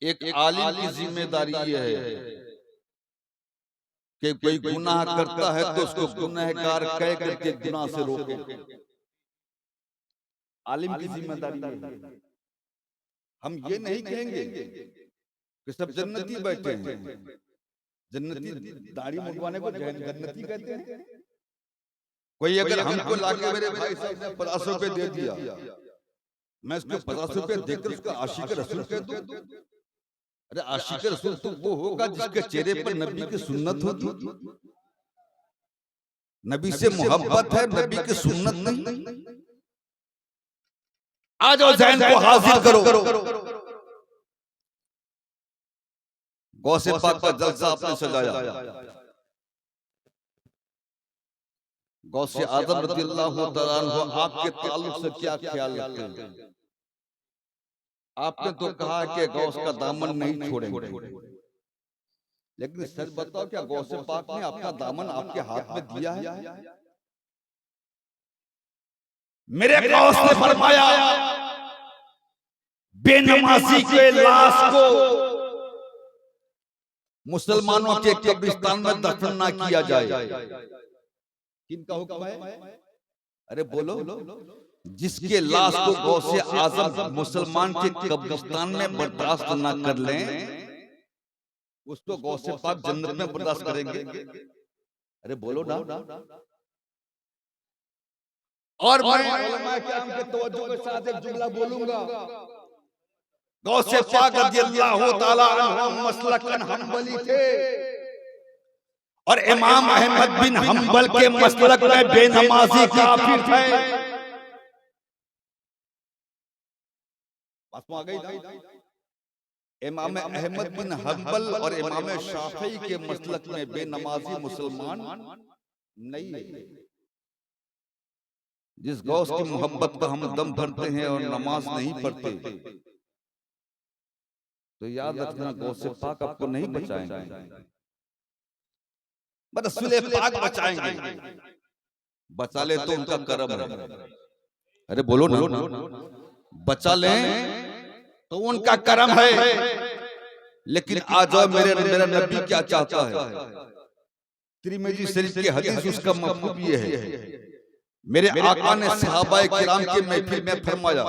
एक आलिम की जिम्मेदारी है कि कोई गुनाह करता है तो उसको गुनहगार कह करके गुनाह से रोके। आलिम की जिम्मेदारी है। हम ये नहीं कहेंगे कि सब जन्नती बैठे हैं, जन्नती दाढ़ी मुंडवाने को जन्नती कहते हैं। कोई अगर हमको लाके मेरे भाई साहब ने 50 रुपए दे दिया, मैं उसको 50 रुपए देकर उसका आशिक रसूल कह दूं? अरे आशिक रसूल तो वो होगा जिसके चेहरे पर नबी की सुन्नत होती, नबी से मोहब्बत है, नबी की सुन्नत नहीं। आ जाओ ज़हन को हाजिर करो। गौसे पाक का जलसा आपने सजाया, गौसे आदम रज़ियल्लाहु तआला अन्हु आपके ताल्लुक से क्या ख्याल रखते हैं? आपने तो कहा कि गौस का दामन नहीं छोड़ेंगे, लेकिन सच बताओ क्या गौसे पाक ने अपना दामन आपके हाथ में दिया है? मेरे गौस ने फरमाया बेनमाजी के लाश को मुसलमानों के कब्रिस्तान में दफन ना किया जाए। किनका हुक्म है? अरे बोलो, जिसके लाश को गौसे आजम मुसलमान के कब्रिस्तान में बर्दाश्त ना कर लें, उसको गौसे पाक जन्नत में बर्दाश्त करेंगे? अरे बोलो ना। और मैं उलमा किराम के तवज्जो के साथ एक जुमला बोलूंगा। गौसे पाक रज़ियल्लाहु ताला अन्हु मसलकन हम्बली थे और इमाम अहमद बिन हम्बल के मसलक में बेनमाजी काफिर थे। आ गई इमाम अहमद बिन हम्बल और इमाम शाफी के मसलक में बेनमाजी मुसलमान नहीं है। जिस गौस की मोहब्बत का हम दम भरते हैं और नमाज नहीं पढ़ते, तो याद रखना गौसे पाक आपको नहीं बचाएंगे, रसूले पाक बचाएंगे। बचा ले तो उनका करम है। अरे बोलो ना, बचा ले तो उनका करम है। लेकिन आ जाओ मेरा नबी क्या चाहता है? तिरमिज़ी शरीफ की हदीस उसका मफहूम ये है, मेरे आका ने सहाबाए किराम के महफिल में फरमाया,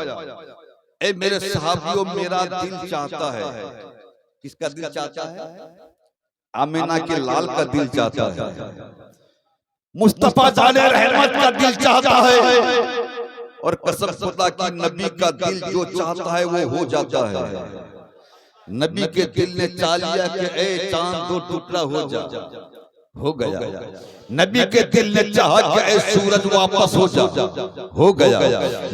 ए मेरे सहाबियों मेरा दिल चाहता है। किसका दिल चाहता है? आमिना के लाल का दिल चाहता है, मुस्तफा जाने रहमत का दिल चाहता है, और कसम खुदा की नबी का दिल जो चाहता है वो हो जाता है। नबी के दिल ने चाह लिया कि ए चांद दो टुकड़ा हो जा, हो गया। नबी के दिल ने चाहा कि ए सूरज वापस हो जा, हो गया।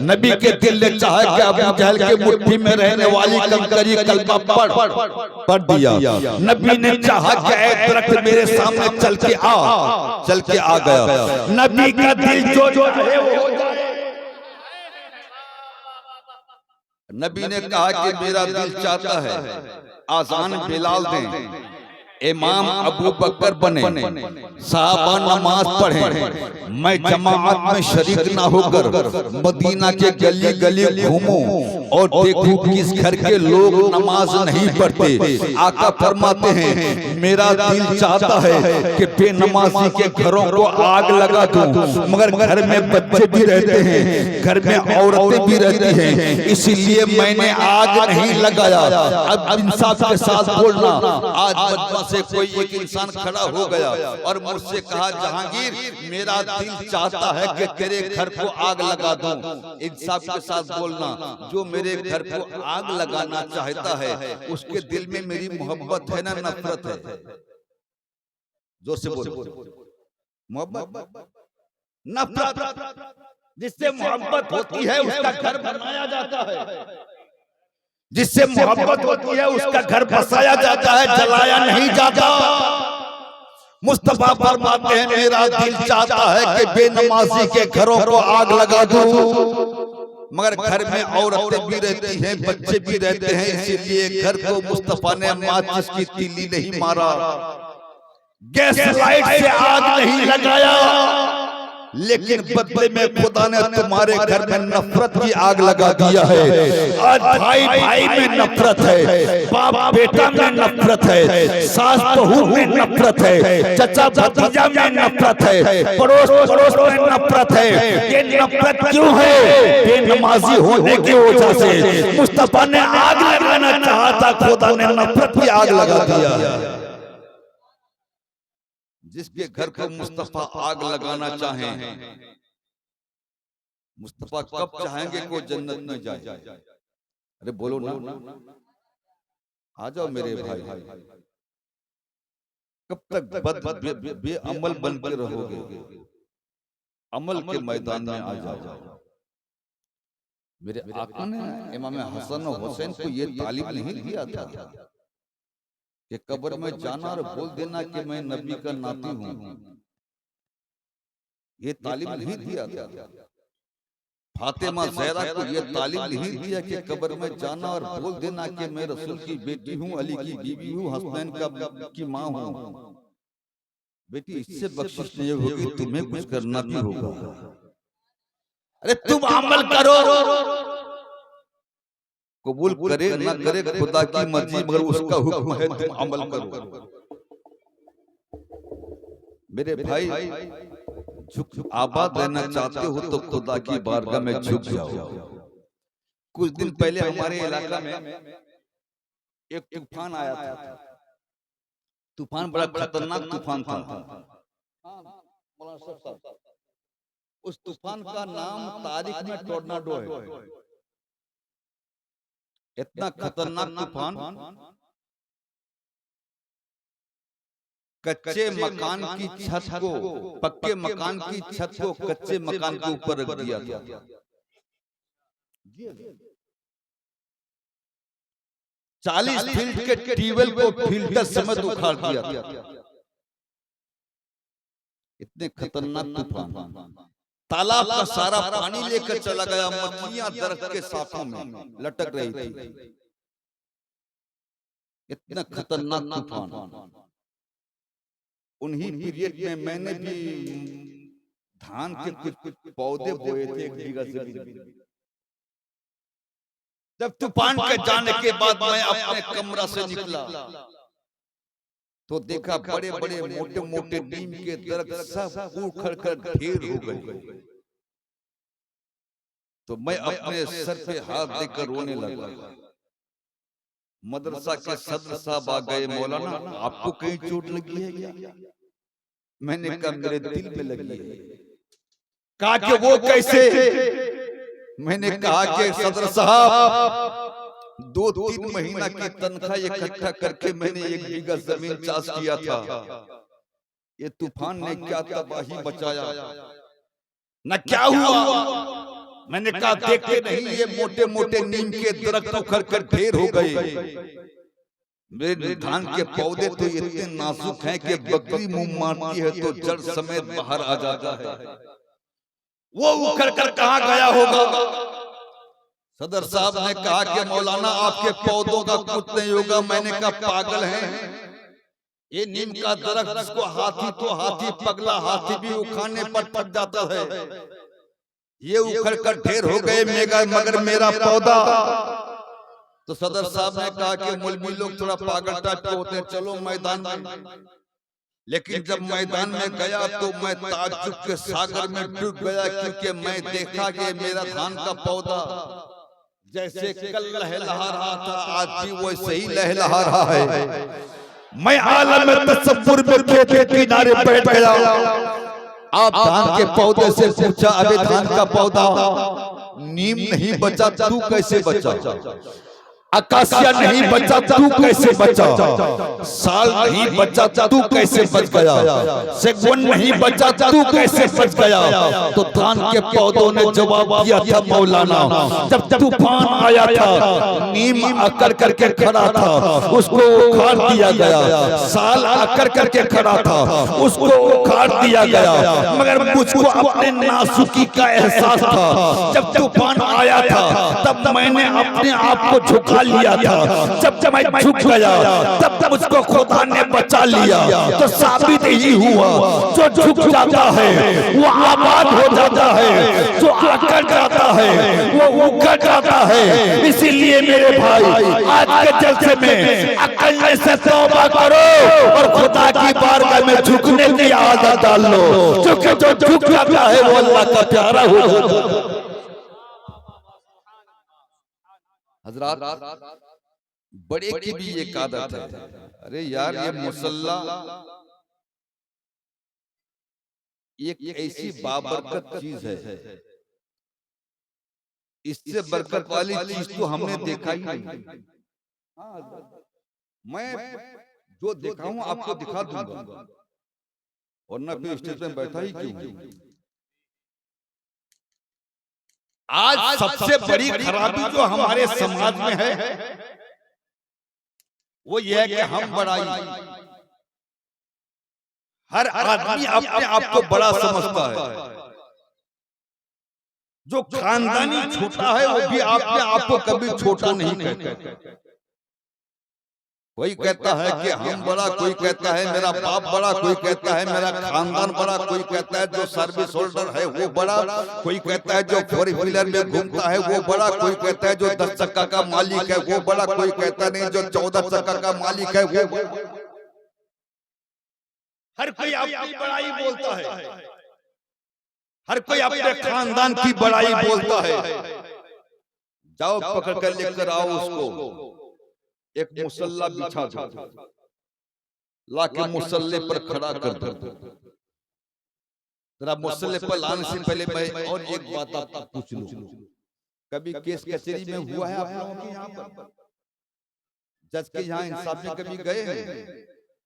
नबी के दिल ने चाहा कि अबू जहल के मुट्ठी में रहने वाली कंकरी कलमा पढ़ दिया। नबी ने चाहा कि ए दरख्त मेरे सामने चल के आ गया। नबी का दिल जो है वो हो जाए। नबी ने कहा कि मेरा दिल चाहता है आजान बिलाल दें, इमाम अबू बकर बने, साहबा नमाज पढ़े, मैं जमात में शरीक ना होकर मदीना के गली गली घूमूं और देखूं किस घर के लोग नमाज नहीं पढ़ते। आका फरमाते हैं मेरा दिल चाहता है कि बेनमाजी के घरों को आग लगा दूं, मगर घर में बच्चे भी रहते हैं, घर में औरतें भी रहती हैं, इसीलिए मैंने आग नहीं लगाया। अब इंसाफ के साथ बोलना। आज बदमा से कोई एक इंसान खड़ा हो गया और मुझसे कहा जहांगीर मेरा दिल चाहता है कि तेरे घर को आग लगा दूं। इंसाफ के साथ बोलना। जो मेरे घर को आग लगाना चाहता है उसके दिल में मेरी मोहब्बत है ना नफरत है? जो से बोल मोहब्बत नफरत। जिससे मोहब्बत होती है उसका घर बनाया जाता है, जिससे मोहब्बत होती है उसका घर बसाया जाता है, जलाया नहीं जाता। मुस्तफा फरमाते हैं मेरा दिल चाहता है कि बेनमाजी के घरों को आग लगा दूं, मगर घर में औरतें भी रहती हैं, बच्चे भी रहते हैं, इसीलिए घर को मुस्तफा ने माचिस की तीली नहीं मारा, गैस लाइट से आग नहीं लगाया, लेकिन बदले में खुदा ने तुम्हारे घर में नफरत की आग लगा दिया है। आज भाई भाई में नफरत है, बाप बेटा में नफरत है, सास बहू में नफरत है, चचा भतीजा में नफरत है, पड़ोस पड़ोस में नफरत है। ये नफरत क्यों है? बेनमाजी होने की वजह से। मुस्तफा ने आग लगाना चाहा था, खुदा ने नफरत की आग लगा दिया। जिसके घर को मुस्तफा आग लगाना चाहें, मुस्तफा कब चाहेंगे को जन्नत में जाए? अरे बोलो ना, आ जाओ मेरे भाई। कब तक बेअमल बन के रहोगे? अमल के मैदान में आ जाओ। मेरे आका ने इमाम हसन और हुसैन को ये तालीम नहीं दिया था कि कब्र में जाना और बोल देना कि मैं नबी का नाती हूं। ये तालीम नहीं दिया था। फातिमा ज़हरा को ये तालीम नहीं दिया कि कब्र में जाना और बोल देना कि मैं रसूल की बेटी हूं, अली की बीवी हूं, हसनैन की मां हूं। बेटी इससे बख्शिश नहीं होगी, तुम्हें कुछ करना भी होगा। अरे तुम अमल करो, कबूल करे ना करे खुदा की मर्जी, मगर उसका हुक्म है तुम अमल करो। मेरे भाई झुक आबाद रहना चाहते हो तो खुदा की बारगाह में झुक जाओ। कुछ दिन पहले हमारे इलाका में एक तूफान आया था। तूफान बड़ा खतरनाक तूफान था। उस तूफान का नाम तारीख में टोर्नाडो है। इतना खतरनाक तूफान कच्चे मकान की छत को, पक्के मकान की छत को कच्चे मकान के ऊपर रख दिया था। 40 फीट के ट्यूबवेल को फिल्टर समेत उखाड़ दिया था। इतने खतरनाक तूफान। तालाब का सारा पानी लेकर चला गया, मछलियां दरख्त के शाखों में लटक रही थी। इतना खतरनाक तूफान। उन्हीं पीरियड में मैंने भी धान के कुछ पौधे बोए थे 1 बीघा जमीन। जब तूफान के जाने के बाद मैं अपने कमरा से निकला तो देखा बड़े बड़े मोटे मोटे नीम के दरख्त सब उखड़ कर ढेर हो गए। तो मैं अपने सर पे हाथ देकर रोने लगा। मदरसा के सदर साहब आ गए, मौलाना आपको कहीं चोट लगी है क्या? मैंने कहा मेरे दिल पे लगी है। कहा कि वो कैसे? मैंने कहा कि सदर साहब 2-3 महीना की तनख्वाह इकट्ठा करके मैंने 1 बीघा जमीन चाष किया था। ये तूफान ने क्या तबाही मचाया, न क्या हुआ। मैंने कहा देखते नहीं ये मोटे मोटे नीम के दरख्त उखड़ कर ढेर हो गए। मेरे धान के पौधे तो इतने नाजुक हैं कि बकरी मुंह मारती है तो जड़ समेत बाहर आ जाता है। वो उखड़ कर कहां गया होगा? सदर साहब ने कहा कि मौलाना आपके पौधों का कुछ नहीं होगा। मैंने कहा पागल हैं, ये नीम का दरख्त जिसको हाथी तो हाथी पगला हाथी भी उखाड़ने पर थक जाता है, ये उखड़ कर ढेर हो गए मगर मेरा पौधा। तो सदर साहब ने कहा कि मौलवी लोग थोड़ा पागल टाइप के होते हैं, चलो मैदान में। लेकिन जब मैदान में गया तो मैं ताज्जुब के सागर में डूब गया, क्योंकि मैं देखा कि मेरा धान का पौधा जैसे कल लहलहा रहा था आज भी वैसे ही लहलहा रहा है। मैं आलम में तसव्वुर में खेत के किनारे बैठ गया। आप धान के पौधे से पूछा, अबे धान का पौधा नीम नहीं बचा, तू कैसे बचा? अकासिया नहीं बचा, तू कैसे बचा? साल नहीं बचा, तू कैसे बच गया? सेगुन नहीं बचा, तू कैसे बच गया? तो धान के पौधों ने जवाब दिया था, मौलाना जब तूफान आया था नीम अकड़ करके खड़ा था, उसको उखाड़ दिया गया। साल अकड़ करके खड़ा था, उसको उखाड़ दिया गया। मगर मुझको अपने नासुकी का एहसास था। जब तूफान आया था तब मैंने अपने आप को झुका लिया था। जब मैं झुक गया तब मुझको खुदा ने बचा लिया। तो साबित ही हुआ, जो झुक जाता है वो आबाद हो जाता है, जो अकड़ जाता है वो उखड़ जाता है। इसीलिए मेरे भाई आज के जलसे में अकड़ने से तौबा करो और खुदा की बारगाह में झुकने की आदत डाल लो, क्योंकि जो झुक जाता है वो अल्लाह का प्यारा हो जाता है। हजरात, बड़े की भी एक आदत है, अरे यार ये मुसल्ला एक ऐसी बाबरकत चीज है, इससे बरकत वाली चीज तो हमने देखा ही नहीं। मैं जो देखा हूं आपको दिखा दूंगा, वरना फिर स्टेज पे बैठा ही क्यों? आज सबसे बड़ी खराबी जो हमारे समाज में है वो ये है कि हम बड़ाई, हर आदमी अपने आप को बड़ा समझता है। जो खानदानी छोटा है वो भी अपने आप को कभी छोटा नहीं कहता। कोई कहता है कि हम बड़ा, कोई कहता है मेरा बाप बड़ा, कोई कहता है मेरा खानदान बड़ा, कोई कहता है जो सर्विस होल्डर है वो बड़ा, कोई कहता है जो फोर व्हीलर में घूमता है वो बड़ा, कोई कहता है जो 10 चक्का का मालिक है वो बड़ा, कोई कहता नहीं जो 14 चक्का का मालिक है वो बड़ा। हर कोई अपनी बड़ाई बोलता है, हर कोई अपने खानदान की बड़ाई बोलता है। जाओ पकड़ कर लेकर आओ उसको, एक मुसल्ला बिछा दो, लाके मुसल्ले पर खड़ा कर दो। जरा मुसल्ले पर लाने से पहले मैं और एक बात आपको पूछ लूं, कभी केस कचहरी में हुआ है आप लोगों के यहाँ पर? जज के यहाँ इंसाफ में कभी गए हैं?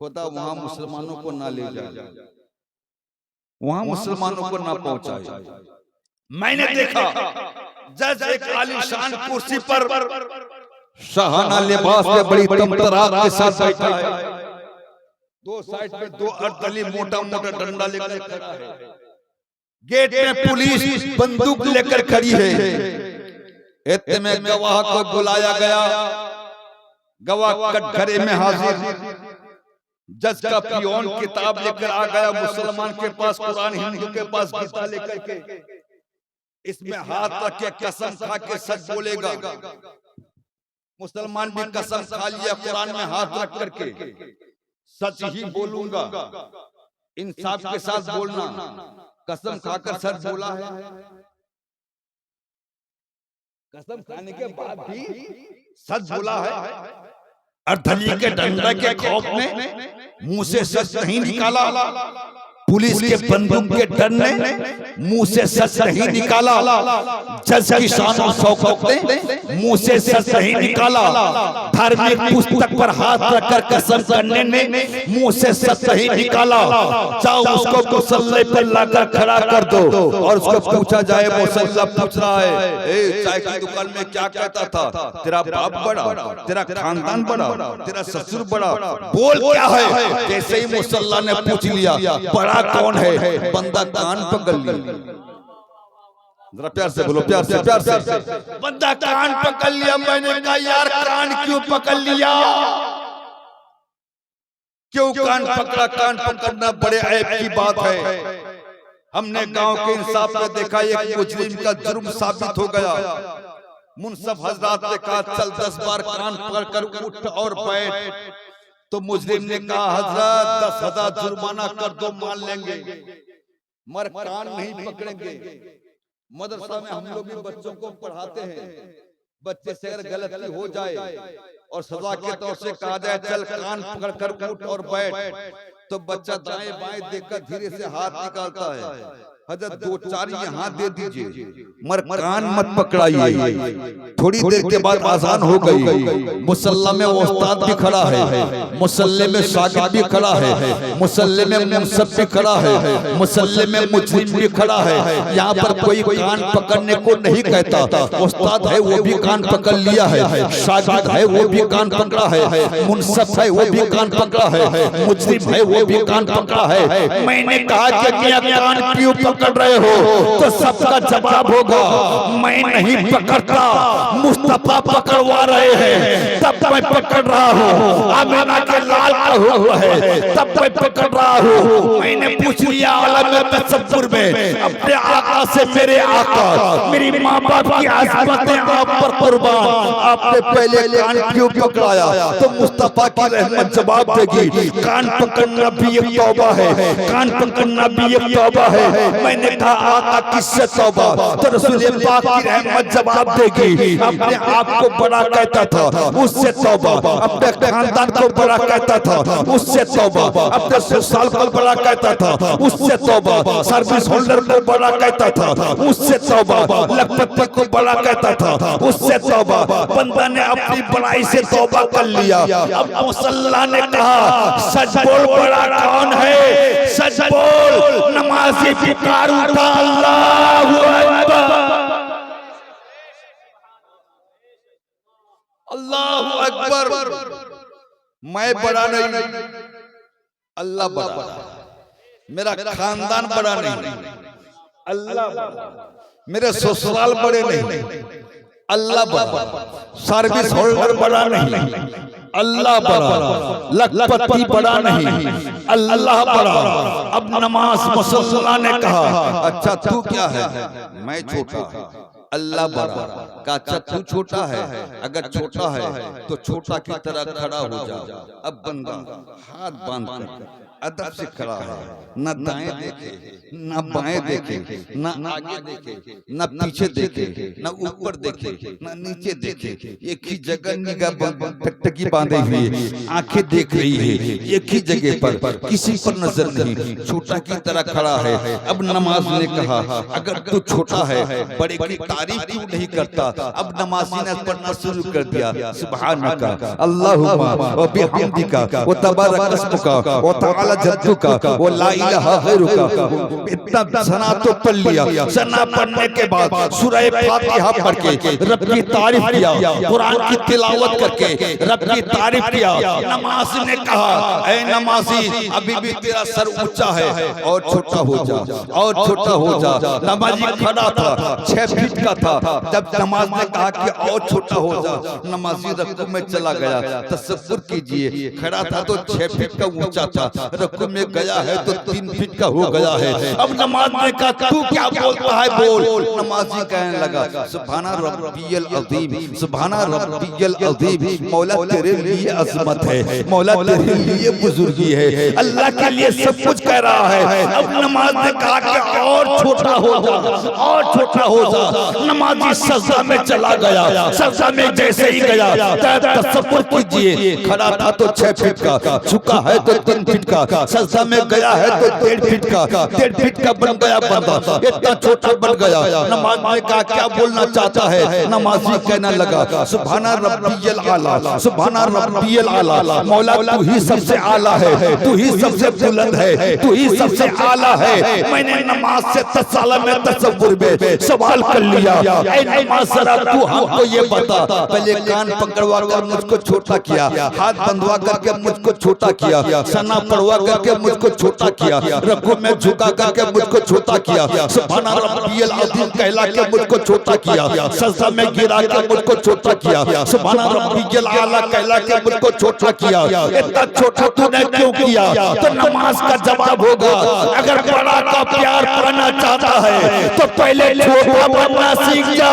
खुदा वहां मुसलमानों को ना ले जाए, वहां मुसलमानों को ना पहुंचाए। मैंने देखा जज एक आलीशान कुर्सी पर शाहाना लिबास में बड़ी तमतराक के साथ बैठा है, दो साइड पे दो अर्दली मोटा मोटा डंडा लेकर खड़ा है, गेट में पुलिस बंदूक लेकर खड़ी है। इतने में गवाह को बुलाया गया, गवाह कटघरे में हाजिर। जज का पियोन किताब लेकर आ गया मुसलमान के पास, कुरान हिंदू के पास गीता लेकर के, इसमें हाथ रख के कसम खा के सच बोलेगा। मुसलमान भी कसम खा लिया, कुरान में हाथ रख करके सच ही बोलूंगा, इंसाफ के साथ बोलना। कसम खाकर सच बोला है, कसम खाने के बाद भी सच बोला है। अर्धली के डंडा के खौफ में मुंह से सच नहीं निकाला, पुलिस के बंदूक के डर ने मुंह से सच नहीं निकाला, जज की शान और शौकत ने मुंह से सच नहीं निकाला, धार्मिक पुस्तक पर हाथ रखकर कसम करने ने मुंह से सच नहीं निकाला। जाओ उसको मुसल्ले पर लाकर खड़ा कर दो और उसको पूछा जाए, मुसल्ला पूछ रहा है, ए चाय की दुकान में क्या कहता था, तेरा बाप बड़ा, तेरा खानदान बड़ा, तेरा ससुर बड़ा, बोल क्या है? जैसे ही मुसल्ला ने पूछ लिया बड़ा कौन है, बंदा कान पकड़ लिया। जरा प्यार से बोलो, प्यार से, प्यार से। बंदा कान पकड़ लिया। मैंने कहा यार कान क्यों पकड़ लिया? क्यों कान पकड़ा? कान पकड़ना बड़े ऐब की बात है। हमने गांव के इंसाफ में देखा एक मुजरिम का जुर्म साबित हो गया। मुंसफ हजरात ने कहा चल 10 बार कान पकड़कर उठ और बैठ। तो मुजरिम ने कहा हजरत 10,000 जुर्माना कर दो, मान लेंगे, मगर कान नहीं पकड़ेंगे। मदरसा में हम लोग भी बच्चों को पढ़ाते हैं, बच्चे से अगर गलती हो जाए और सजा के तौर से कहा जाए चल कान पकड़कर उठ और बैठ, तो बच्चा दाएं बाएं देखकर धीरे से हाथ निकालता है। हजरत 2-4 यहाँ दे दीजिए, मगर कान मत पकड़ाइए। थोड़ी देर के बाद आजान हो गई। मुसल्ला में उस्ताद भी खड़ा है, मुसल्ले में शागिर्द भी खड़ा है, मुसल्ले में मुंसफ भी खड़ा है, मुसल्ले में मुजरिम भी खड़ा है। यहाँ पर कोई कान पकड़ने को नहीं कहता। उस्ताद है वो भी कान पकड़ लिया है, शागिर्द है वो भी कान पकड़ा है, मुंसफ है वो भी कान पकड़ा है, मुजरिम है वो भी कान पकड़ा है। मैंने कहा कि मियां कान क्यों पकड़ रहे हो? तो सबका जवाब होगा मैं नहीं पकड़ता, मुस्तफा पकड़वा रहे हैं तब मैं पकड़ रहा हूँ। आमिना के लाल का हुआ है तब मैं पकड़ रहा हूँ। मैंने पूछ लिया आलम तसव्वुर में अपने आका से, मेरे आका मेरी माँ बाप की आज़मतें आप पर कुर्बान, आपने पहले कान क्यों पकड़ाया? तो मुस्तफा की रहमत जवाब देगी कान पकड़ना भी एक तौबा है, कान पकड़ना भी एक तौबा है। मैंने कहा आका किससे तौबा? तो रसूल पाक की रहमत जवाब देगी अपने आप को बड़ा कहता था उससे तौबा, अपने खानदान को बड़ा कहता था उससे तौबा, अपने ससुराल को बड़ा कहता था उससे तौबा, सर्विस होल्डर को बड़ा कहता था उससे तौबा, लखपति को बड़ा कहता था उससे तौबा। बंदा ने अपनी बड़ाई से तौबा कर लिया। अब मुसल्ला ने कहा सच बोल बड़ा कौन है? सच बोल। नमाज़ी पुकार उठा अल्लाहु अकबर, अल्लाहु अकबर। मैं बड़ा नहीं, अल्लाह बड़ा, मेरा खानदान बड़ा नहीं, अल्लाह बड़ा, मेरे ससुराल बड़े नहीं, अल्लाह बड़ा, सर्विस होल्डर बड़ा नहीं, अल्लाह बड़ा, लखपति बड़ा नहीं, अल्लाह बड़ा। अब नमाज मुसल्ला ने कहा अच्छा तू क्या है? मैं छोटा, अल्लाह बड़ा। का अच्छा तू छोटा है? अगर छोटा है तो छोटा की तरह खड़ा हो जा। अब बंदा हाथ बांध कर अदब से खड़ा है, न दाएं देखे न बाएं देखे, न आगे देखे न पीछे देखे, न ऊपर देखे न नीचे देखे, एक ही जगह निगाह टकटकी बांधे हुई, आंखें देख रही है एक ही जगह पर, किसी पर नजर नहीं, छोटा की तरह खड़ा है। अब नमाज ने कहा अगर तू छोटा है बड़े की तारीफ क्यों नहीं करता? अब नमाजी ने पढ़ना शुरू कर दिया सुब्हानका अल्लाहुम्मा व बिहम्दिका व तबारक अस्मुका व तआला जद्दुका व ला इलाहा गैरुका। इतना सना तो पढ़ लिया। सना पढ़ने के बाद सूरह फातिहा पढ़ के रब की तारीफ किया, कुरान की तिलावत करके रब की तारीफ किया। नमाज ने कहा ऐ नमाजी अभी भी तेरा सर ऊंचा है और छोटा हो जा, और छोटा हो जा। नमाजी खड़ा था 6 फीट का था। जब नमाज ने कहा कि और छोटा हो जा, नमाजी रकू में चला गया। तसव्वुर कीजिए खड़ा था तो 6 फीट का ऊंचा था, रकू में गया है तो 3 फीट का हो गया है। अब नमाज ने कहा तू क्या बोलता है? बोल। नमाजी कहने लगा सुभाना रब्बियल अज़ीम, सुभाना रब्बियल अज़ीम। मौला तेरे लिए अज़मत है, मौला तेरे लिए बुजुर्गी है, अल्लाह के लिए सब कुछ कह रहा है। अब नमाज ने कहा कि और छोटा हो जा, और छोटा हो जा। नमाजी सजदा में चला गया। सजदा में जैसे ही गया तसव्वुर कीजिए खड़ा था तो 6 फीट का, झुका है तो 3 फीट का, सजदा में गया है तो 1.5 फीट का, 1.5 फीट का बन गया बंदा, इतना छोटा बन गया। नमाज में कहा क्या बोलना चाहता है? नमाजी कहने लगा सुभाना रब्बियल आला, सुभाना रब्बियल आला। मौला तू ही सबसे आला है, तू ही सबसे बुलंद है, तू ही सबसे आला है। मैंने नमाज से में तसव्वुर में सवाल कर लिया ऐ नमाज जरा तू हमको ये बता, पहले कान पकड़वा कर मुझको छोटा किया, हाथ बंधवा करके मुझको छोटा किया, सना पढ़वा करके मुझको छोटा किया, रकू में झुका करके मुझको छोटा किया, सुभान रब्बियल अज़ीम कहला के मुझको छोटा किया, सजदा में गिरा के मुझको छोटा किया, सुभान रब्बियल आला कहला के मुझको छोटा किया। इतना छोटा तूने क्यों किया? तो नमाज का जवाब होगा, अगर बड़ा का प्यार पाना चाहता है तो पहले छोटा बनना सीख जा।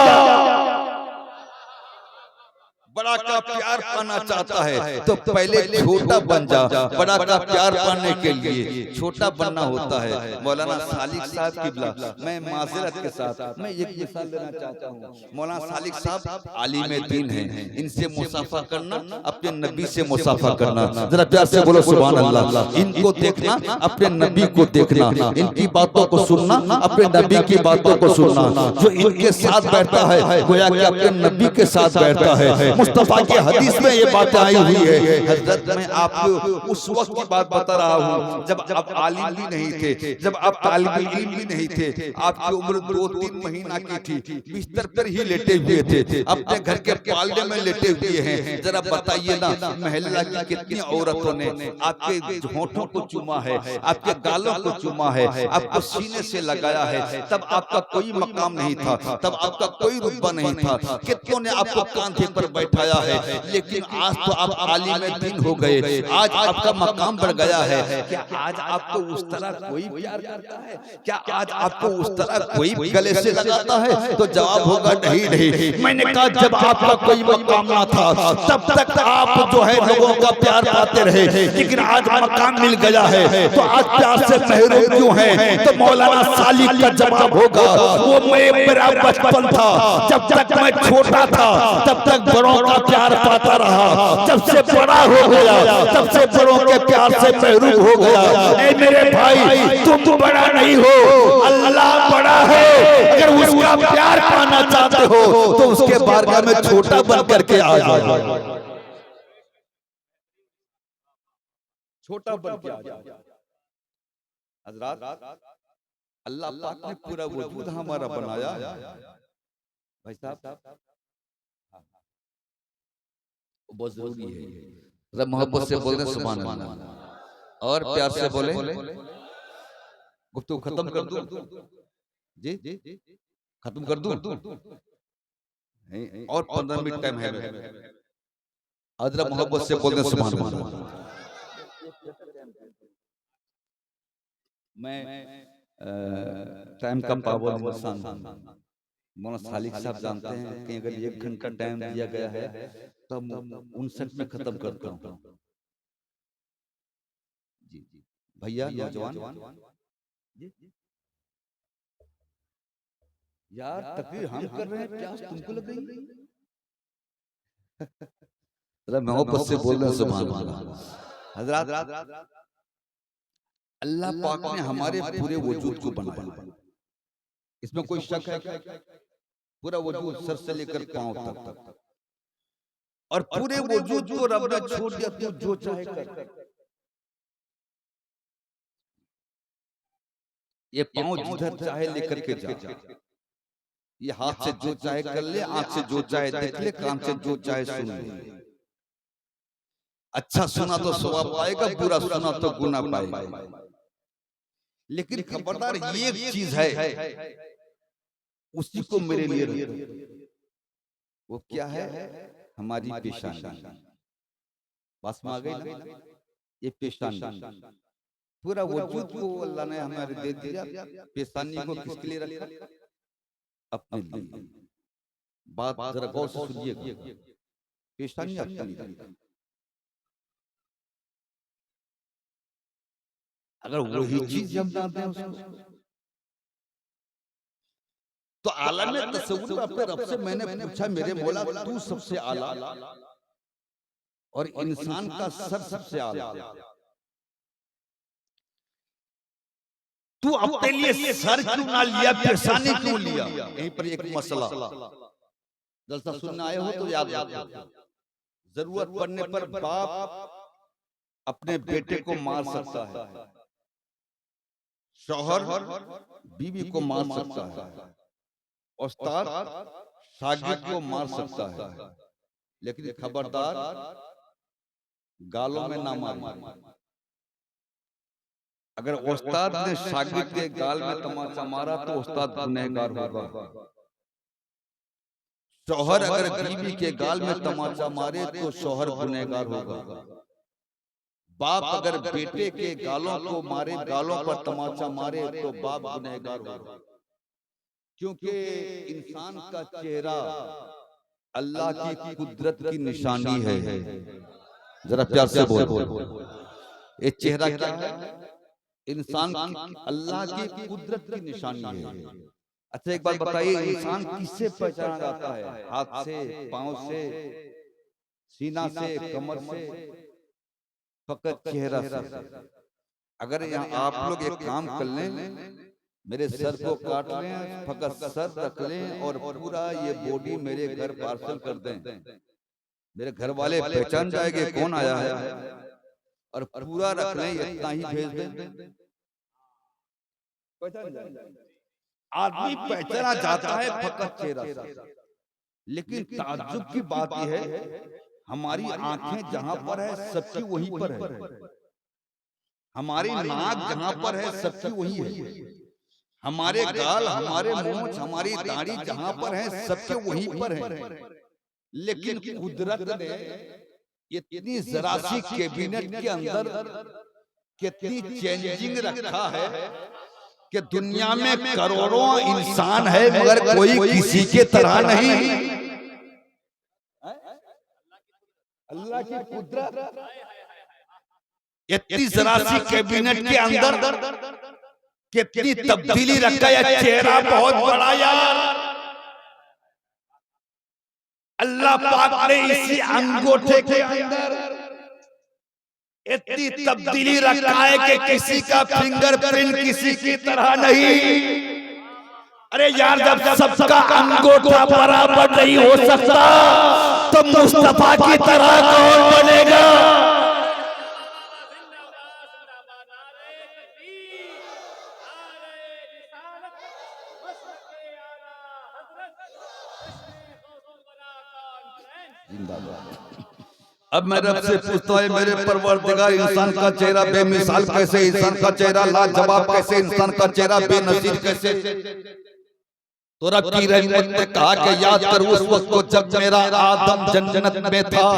बड़ा का प्यार पाना चाहता है तो पहले छोटा बन जा। बड़ा का प्यार पाने के लिए छोटा बनना होता है। मौलाना सालिक साहब किबला, मैं माज़रत के साथ मैं एक मिसाल देना चाहता हूँ। मौलाना सालिक साहब आलिम दीन हैं, इनसे मुसाफा करना अपने नबी से मुसाफा करना। जरा प्यार से बोलो सुभान अल्लाह। इनको देखना अपने नबी को देखना, इनकी बातों को सुनना अपने नबी की बातों को सुनना। जो इनके साथ बैठता है गोया कि अपने नबी के साथ बैठता है। मुस्तफा की हदीस में ये बात आई हुई है। हजरत मैं आपको उस वक्त की बात बता रहा हूँ जब आप आलिम भी नहीं थे, जब आप तालिब इल्म भी नहीं थे, आपकी उम्र 2-3 महीना की थी, बिस्तर पर ही लेटे हुए थे, अपने घर के पालने में लेटे हुए हैं। जरा बताइए ना, महल्ला की कितनी औरतों ने आपके होठों को चूमा है, आपके गालों को चूमा है, आपको सीने से लगाया है। तब आपका कोई मकाम नहीं था, तब आपका कोई रुतबा नहीं था। कितनों ने आपको कांधे पर बैठाया है, लेकिन आज तो आप आलिम दीन हो गए, आज आपका मकाम बढ़ गया है। क्या आज आपको उस तरह कोई प्यार करता है? क्या आज आपको उस तरह कोई गले से लगाता है? तो जवाब होगा नहीं नहीं। मैंने कहा जब आपका कोई मकाम ना था तब तक आप जो है लोगों का प्यार पाते रहे, लेकिन आज मकाम मिल गया है तो आज प्यार से महरूम क्यों है? तो मौलाना सालिक का जवाब होगा, वो मेरा बचपन था, जब तक मैं छोटा था तब तक बड़ों का प्यार पाता रहा, जब से बड़ा हो गया तब से बड़ों के प्यार से महरूम हो गया। ऐ मेरे भाई, तुम बड़ा नहीं हो, अल्लाह बड़ा है। अगर उसका प्यार पाना चाहते हो तो उसके बारगाह में छोटा बन करके आ जाओ, छोटा बन के आ जाओ। हजरात, अल्लाह पाक ने पूरा वजूद हमारा बनाया भाई साहब, बहुत जरूरी है। जब मोहब्बत से बोल रहे सुभान अल्लाह और प्यार से बोले, गुफ्तगू खत्म कर दूं जी, खत्म कर दूं और 15 मिनट टाइम है। जरा मोहब्बत से बोल रहे सुभान अल्लाह। मैं टाइम का पाबंद इंसान हूं। मौलाना सालिक साहब जानते हैं कि अगर 1 घंटा टाइम दिया गया है तो 59 में खत्म करता हूँ। जी भैया नौजवान जी, यार तकरीर हम कर रहे हैं, प्यास तुमको लग रही है? जरा मोहब्बत से बोल रहे हैं सुभान अल्लाह। हजरत, अल्लाह पाक ने हमारे पूरे वजूद को बनाया, इसमें कोई शक है? पूरा वजूद सर से लेकर पांव तक, और पूरे वजूद को रब ने छोड़ दिया, तू जो चाहे कर। ये पांव जिधर चाहे लेकर के जा, ये हाथ से जो चाहे कर ले, आंख से जो चाहे देख ले, कान से जो चाहे सुन ले। अच्छा सुना तो सवाब पाएगा, बुरा सुना तो गुनाह पाएगा। लेकिन खबरदार ये एक चीज है, उसी को मेरे लिए रखो। वो क्या है? हमारी पेशानी। बस में आ गई ना, ये पेशानी। पूरा वजूद को अल्लाह ने हमारे दे दिया, पेशानी को किसके लिए रखा? अपने लिए। बात जरा गौर से सुनिएगा, पेशानी अपने लिए। अगर वही चीज हम ना दें उसको, तो आलम में तसव्वुर अपने रब से मैंने पूछा, मेरे मौला तू सबसे आला और इंसान का सर सबसे आला, तू अपने लिए सर क्यों ना लिया, पेशानी क्यों लिया? यहीं पर एक मसला, जलसा सुनने आए हो तो याद रखो। जरूरत पड़ने पर बाप अपने बेटे को मार सकता है, शौहर बीवी को मार सकता है, उस्ताद शागिर्द को मार सकता है, लेकिन खबरदार गालों में ना मारना। अगर उस्ताद ने शागिर्द के गाल में तमाचा मारा तो उस्ताद गुनहगार होगा। शौहर अगर बीवी के गाल में तमाचा मारे तो शौहर गुनहगार होगा। बाप अगर बेटे के गालों को मारे, गालों पर तमाचा मारे तो बाप गुनहगार होगा। क्योंकि इंसान का चेहरा अल्लाह की कुदरत की निशानी है। जरा प्यार से बोल। ये चेहरा क्या है? इंसान की अल्लाह की कुदरत की निशानी है। अच्छा एक बात बताइए, इंसान किससे पहचाना जाता है? हाथ से, पांव से, सीना से, कमर से? फकत चेहरा से। अगर यहाँ आप लोग एक काम कर लें, मेरे सर को काट लें, फकत सर रख लें और पूरा ये बॉडी मेरे घर पार्सल कर दें, मेरे घर वाले पहचान जाएंगे कौन आया है। और पूरा रख लें, इतना ही भेज दें, आदमी पहचाना जाता है फकत चेहरा से। लेकिन ताज्जुब की बात यह है, हमारी आंखें जहां पर है सबकी वहीं पर है, हमारी नाक जहां पर है सबकी वहीं है, हमारे गाल, हमारे मूंछ, हमारी दाढ़ी जहां पर है सबके वहीं पर है। लेकिन कुदरत ने इतनी जरा सी कैबिनेट के अंदर कितनी चेंजिंग रखा है कि दुनिया में करोड़ों इंसान है मगर कोई किसी के तरह नहीं। अल्लाह की कुदरत इतनी जरा सी कैबिनेट के अंदर कितनी तब्दीली रखा है। चेहरा बहुत बड़ा यार, अल्लाह पाक ने इसी अंगूठे के अंदर इतनी तब्दीली रखा है कि किसी का फिंगरप्रिंट किसी की तरह नहीं। अरे यार, जब सबका अंगूठा बराबर नहीं हो सकता तो मुस्तफा की तरह कौन बनेगा? अब मैं रब से पूछता हूं, मेरे परवरदिगार, इंसान का चेहरा बेमिसाल कैसे, इंसान का चेहरा लाजवाब कैसे, इंसान का चेहरा बेनजीर कैसे? तो रब की रहमत ने कहा कि याद कर उस वक्त को जब मेरा आदम जन्नत में था,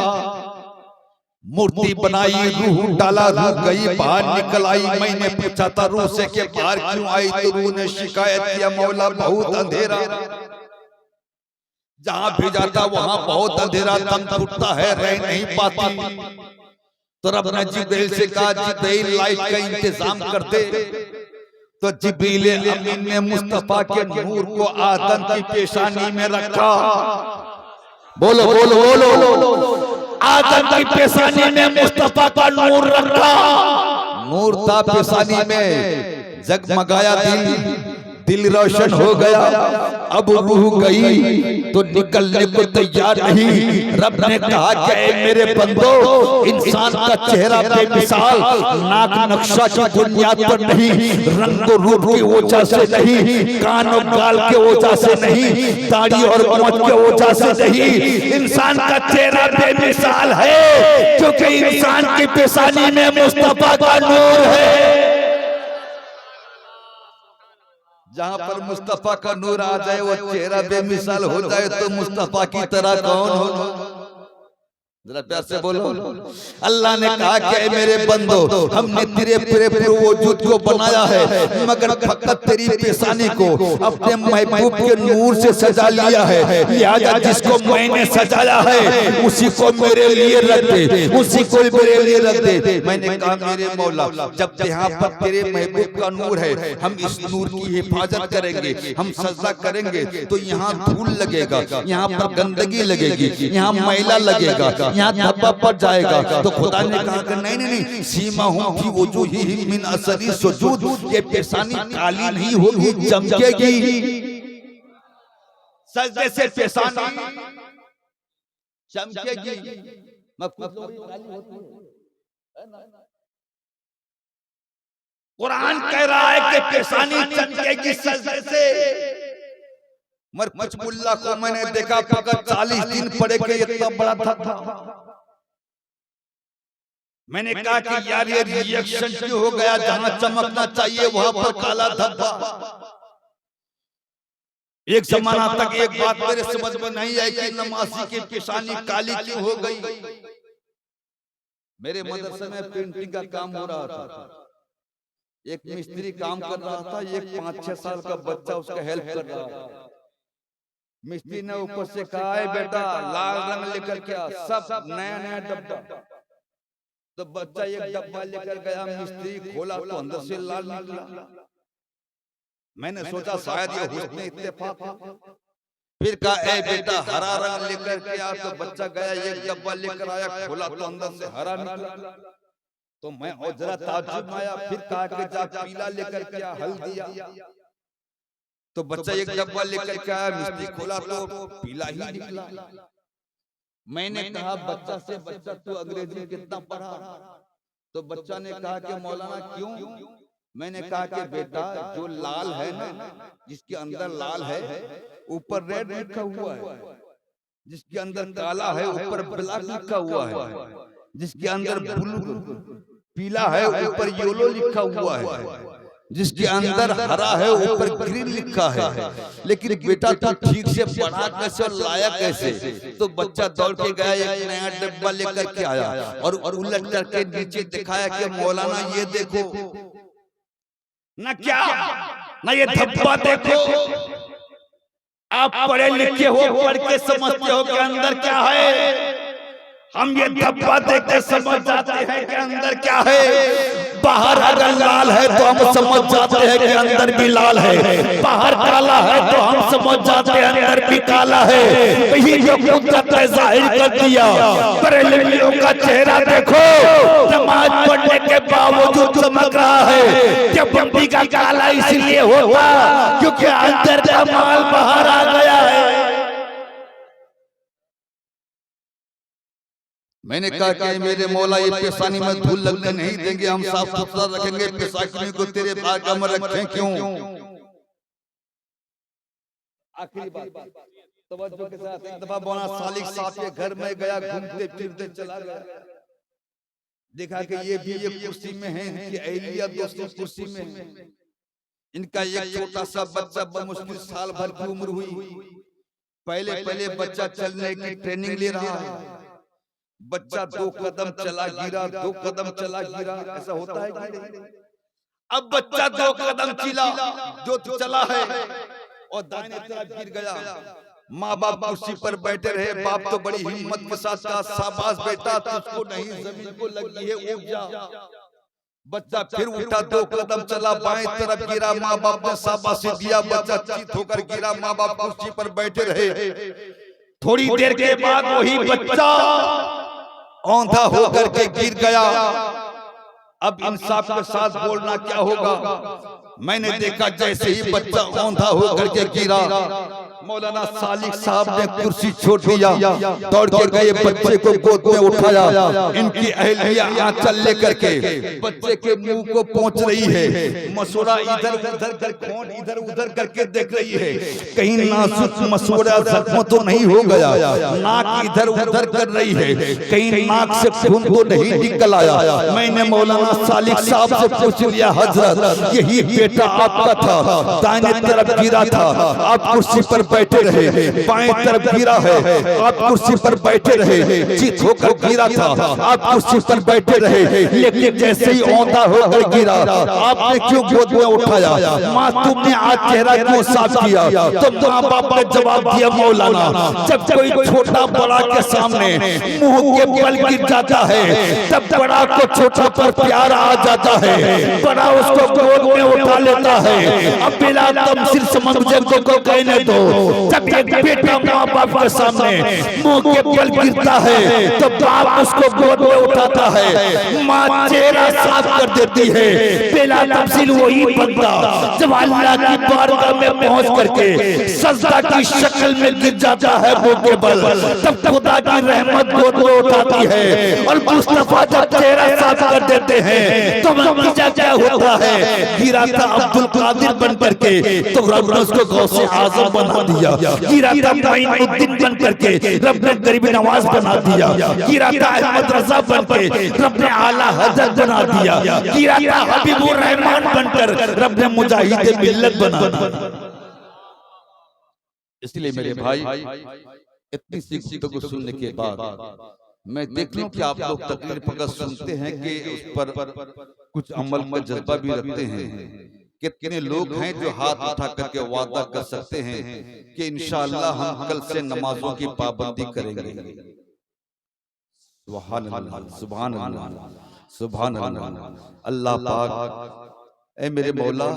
मूर्ति बनाई, रूह डाला, रूह गई बाहर निकल आई। मैंने पूछा था रूह से कि बाहर क्यों आई? तो रूह ने शिकायत किया, मौला बहुत अंधेरा, जहां भी जाता वहां बहुत अंधेरा, दम घुटता है, रह नहीं पाती। तो रब ने जिब्रील से कहा, जिब्रील लाइट का इंतजाम कर दे। तो जिब्रील अमीन ने मुस्तफा के नूर को आदम की पेशानी में रखा। बोलो बोलो बोलो, आदम की पेशानी में मुस्तफा का नूर रखा। नूर था पेशानी में, जगमगाया दिल रोशन हो गया। अब रूह गई तो निकलने को तैयार नहीं। रब ने कहा कि मेरे बंदो, इंसान का चेहरा बेमिसाल, नाक नक्शा की बुनियाद पर नहीं, रंग रूप की वजह से नहीं, कान और गाल के वजह से नहीं, दाढ़ी और मूंछ के वजह से नहीं, इंसान का चेहरा बेमिसाल है क्योंकि इंसान की पेशानी में मुस्तफा का नूर है। जहां पर मुस्तफा का नूर आ जाए, वो चेहरा बेमिसाल हो जाए, तो मुस्तफा की तरह कौन हो? जरा प्यार से बोलो। अल्लाह ने कहा कि मेरे बंदो, हमने तेरे पूरे वजूद को बनाया है मगर फकत तेरी पेशानी को अपने महबूब के नूर से सजा लिया है। लिहाजा जिसको मैंने सजाया है उसी को मेरे लिए रख दे, उसी को मेरे लिए रख दे। मैंने कहा मेरे मौला, जब यहाँ पर तेरे महबूब का नूर है, हम इस नूर की हिफाजत करेंगे, हम सजदा करेंगे तो यहाँ धूल लगेगा, यहाँ पर गंदगी लगेगी, यहाँ मैला लगेगा, यहाँ धब्बा पड़ जाएगा। तो खुदा ने कहा कि नहीं नहीं नहीं, सीमा हूं फी वजूहिहिम मिन असरी सुजूद, ये पेशानी काली नहीं होगी, चमकेगी। सजदे से पेशानी चमकेगी। कुरान कह रहा है कि पेशानी चमकेगी सजदे से। मर कुछ मुल्ला को मैंने देखा फकत 40 दिन पड़े के इतना बड़ा था। मैंने कहा कि यार ये रिएक्शन क्यों हो गया, जहां चमकना चाहिए वहां पर काला धब्बा। एक जमाना तक एक बात मेरे समझ में नहीं आई कि नमाजी की पेशानी काली क्यों हो गई। मेरे मदरसे में पेंटिंग का काम हो रहा था, एक मिस्त्री काम कर रहा था, एक 5-6 साल का बच्चा उसका हेल्प कर रहा था। मिस्त्री ने ऊपर से कहा है बेटा लाल रंग लेकर के आ, सब नया नया डब्बा। तो बच्चा एक डब्बा लेकर गया, मिस्त्री खोला तो अंदर से लाल निकला। मैंने सोचा शायद ये हुस्न इत्तेफाक है। फिर कहा ए बेटा हरा रंग लेकर के आ, तो बच्चा गया एक डब्बा लेकर आया, खोला तो अंदर से हरा निकला। तो मैं और जरा ताज्जुब आया। फिर कहा कि जा पीला लेकर के आ, हल्दिया। तो बच्चा एक डब्बा लेकर के आया, मिस्त्री खोला तो पीला ही निकला। मैंने कहा बच्चा से, बच्चा तू अंग्रेजी कितना पढ़ा? तो बच्चा ने कहा कि मौलाना क्यों? मैंने कहा कि बेटा जो लाल है ना, जिसके अंदर लाल है ऊपर रेड लिखा हुआ है, जिसके अंदर काला है ऊपर ब्लैक लिखा हुआ है, जिसके अंदर ब्लू पीला है ऊपर येलो लिखा हुआ है, जिसके अंदर हरा है ऊपर ग्रीन लिखा है। लेकिन बेटा तू ठीक से पढ़ा कैसे और लाया कैसे? तो बच्चा दौड़ के गया, एक नया डब्बा लेकर के आया और उलट करके नीचे दिखाया कि मौलाना ये देखो ना, क्या ना ये धब्बा देखो। आप पढ़े लिखे हो, पढ़ के समझते हो कि अंदर क्या है। हम ये धब्बा देख के समझ जाते हैं कि अंदर क्या है। बाहर अगर लाल है तो हम समझ जाते हैं कि अंदर भी लाल है, बाहर काला है तो हम समझ जाते हैं अंदर भी काला है। यही जो कुदरत ने जाहिर कर दिया। बरेलवियों का चेहरा देखो, नमाज पढ़ने के बावजूद चमक रहा है। क्या बंदी का काला इसलिए होता क्योंकि अंदर का माल बाहर आ गया है। मैंने कहा कि मेरे मौला ये पेशानी में धूल लगने नहीं देंगे, हम साफ सुथरा रखेंगे, पेशानी को तेरे बाग में रखें क्यों। आखिरी बात तवज्जो के साथ, एक दफा मौलाना सालिक साहब के घर में गया, घूमते फिरते चला गया, देखा कि ये भी एक कुर्सी में है, इनकी अहलिया दूसरी कुर्सी में है। इनका एक छोटा सा बच्चा बमुश्किल साल भर की उम्र हुई, पहले बच्चा चलने की ट्रेनिंग ले रहा है। बच्चा 2 कदम चला गिरा, 2 कदम चला गिरा, ऐसा होता है कि अब बच्चा 2 कदम चला है और दाहिने तरफ गिर गया। माँ बाप कुर्सी पर बैठे रहे, बाप तो बड़ी हिम्मत के साथ कहा शाबाश बेटा, तुझको नहीं जमीन को लगी है, उठ जा। बच्चा फिर उठा, 2 कदम चला, बाएं तरफ गिरा, माँ बाप ने शाबाशी दिया, बच्चा चीत होकर गिरा, माँ बाप कुर्सी पर बैठे रहे। थोड़ी देर के बाद वही बच्चा औंधा होकर के गिर गया। अब इंसाफ के साथ बोलना क्या होगा। मैंने देखा जैसे ही बच्चा औंधा होकर के गिरा, मौलाना सालिक साहब ने कुर्सी छोड़ दिया, दौड़ के गए, बच्चे को गोद में उठाया। इनकी अहलिया आंचल लेकर के बच्चे के मुंह को पहुंच रही है, मसूड़ा इधर उधर कर, खून इधर उधर करके देख रही है कहीं नाजुक मसूड़ा जख्म तो नहीं हो गया। नाक इधर उधर कर रही है कहीं नाक से खून तो नहीं निकल आया। मैंने मौलाना सालिक साहब से पूछ लिया, हजरत यही बेटा आपका था, दाहिने तरफ गिरा था, आप कुर्सी पर बैठे रहे, बाएं तरफ गिरा है, आप कुर्सी पर बैठे रहे, चित होकर गिरा था, आप कुर्सी पर बैठे रहे, लेकिन जैसे ही औंधा होकर गिरा आपने क्यों गोद में उठाया? माँ तुमने आज चेहरा क्यों साफ किया? तो माँ बाप ने जवाब दिया, मौलाना जब कोई छोटा बड़ा के सामने मुंह के बल गिर जाता है तब बड़ा को छोटा पर प्यार आ जाता है, बड़ा उसको गोद में उठा लेता है। अब बिना तमसील समझे को कहने दो, जब एक बेटा माँ बाप के सामने मुंह के बल गिरता है तो बाप उसको गोद में उठाता है, माँ चेहरा साफ कर देती है। बिना तमसील वही बंदा जब अल्लाह की बारगाह में पहुंच करके सजदा की शक्ल में गिर जाता है मुंह के बल, तब खुदा की रहमत गोद में उठाती है और मुस्तफा जब चेहरा साफ कर देते हैं तो नतीजा क्या होता है? गिरा था अब्दुल कादिर बन करके तो रब ने उसको गौसे आजम बना दिया, गिरा था मोइनुद्दीन बन करके रब ने गरीब नवाज बना दिया, गिरा था अहमद रजा बन के रब ने आला हजरत बना दिया, गिरा था हबीबुर रहमान बनकर रब ने मुजाहिद मिल्लत बना दिया। इसलिए मेरे भाई इतनी सी गुफ्तगू सुनने के बाद मैं देख लूं कि आप लोग तकरीर फकत सुनते हैं कि उस पर कुछ अमल का जज्बा भी रखते हैं। कितने लोग हैं जो हाथ उठा करके वादा कर सकते हैं कि इंशाअल्लाह हम कल से नमाजों की पाबंदी करेंगे। सुभान अल्लाह, सुभान अल्लाह, सुभान अल्लाह। अल्लाह पाक, ऐ मेरे मौला,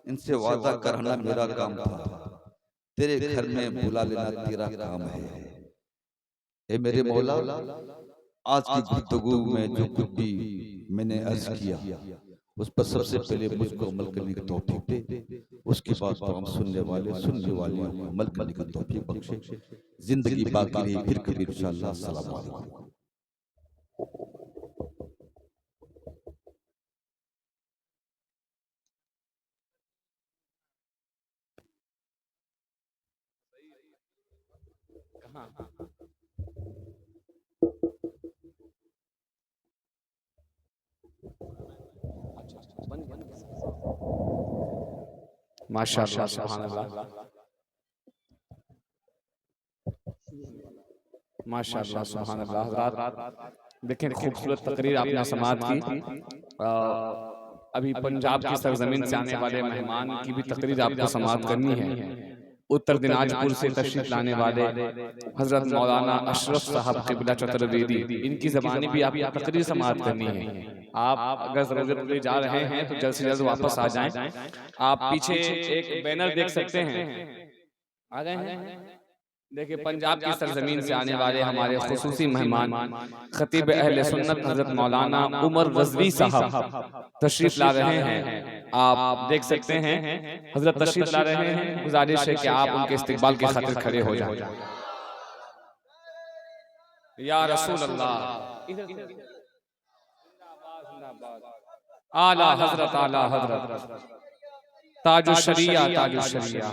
इनसे वादा करना मेरा काम था, तेरे घर में बुला लेना तेरा काम है। ए मेरे मौला, आज की गुफ्तगू में जो कुछ भी मैंने अर्ज किया उस पर सबसे पहले मुझको अमल करने की तौफीक दे, उसके बाद तमाम सुनने वाले को अमल करने की तौफीक बख्शे। जिंदगी बाकी रही, फिर कभी इंशाअल्लाह। अस्सलाम वालेकुम। माशाअल्लाह, सुभान अल्लाह, माशाअल्लाह, सुभान अल्लाह। हज़रात देखें, खूबसूरत तकरीर आपने समाअत की। अभी पंजाब की सरजमीन से आने वाले मेहमान की भी तकरीर आपको समाअत करनी है। उत्तर दिनाजपुर से तशरीफ लाने वाले हजरत मौलाना अशरफ साहब क़िबला चतुर्वेदी, इनकी ज़बानी भी आपको तकरीर समाअत करनी है। आप अगर ज़रूरत ले जा रहे हैं तो जल्द से जल्द वापस आ जाएं। आप पीछे एक बैनर देख सकते हैं, आ गए हैं? देखिए, पंजाब की सरजमीन से आने वाले हमारे खुसूसी मेहमान खतीब अहले सुन्नत हजरत मौलाना उमर रज़वी साहब तशरीफ ला रहे हैं। आप देख सकते हैं हजरत तशरीफ ला रहे हैं। गुजारिश है कि आप उनके इस्तकबाल की खातिर खड़े हो जाएं। या रसूल अल्लाह, आला हजरत, आला हजरत, ताजुश शरिया, ताजुश शरिया।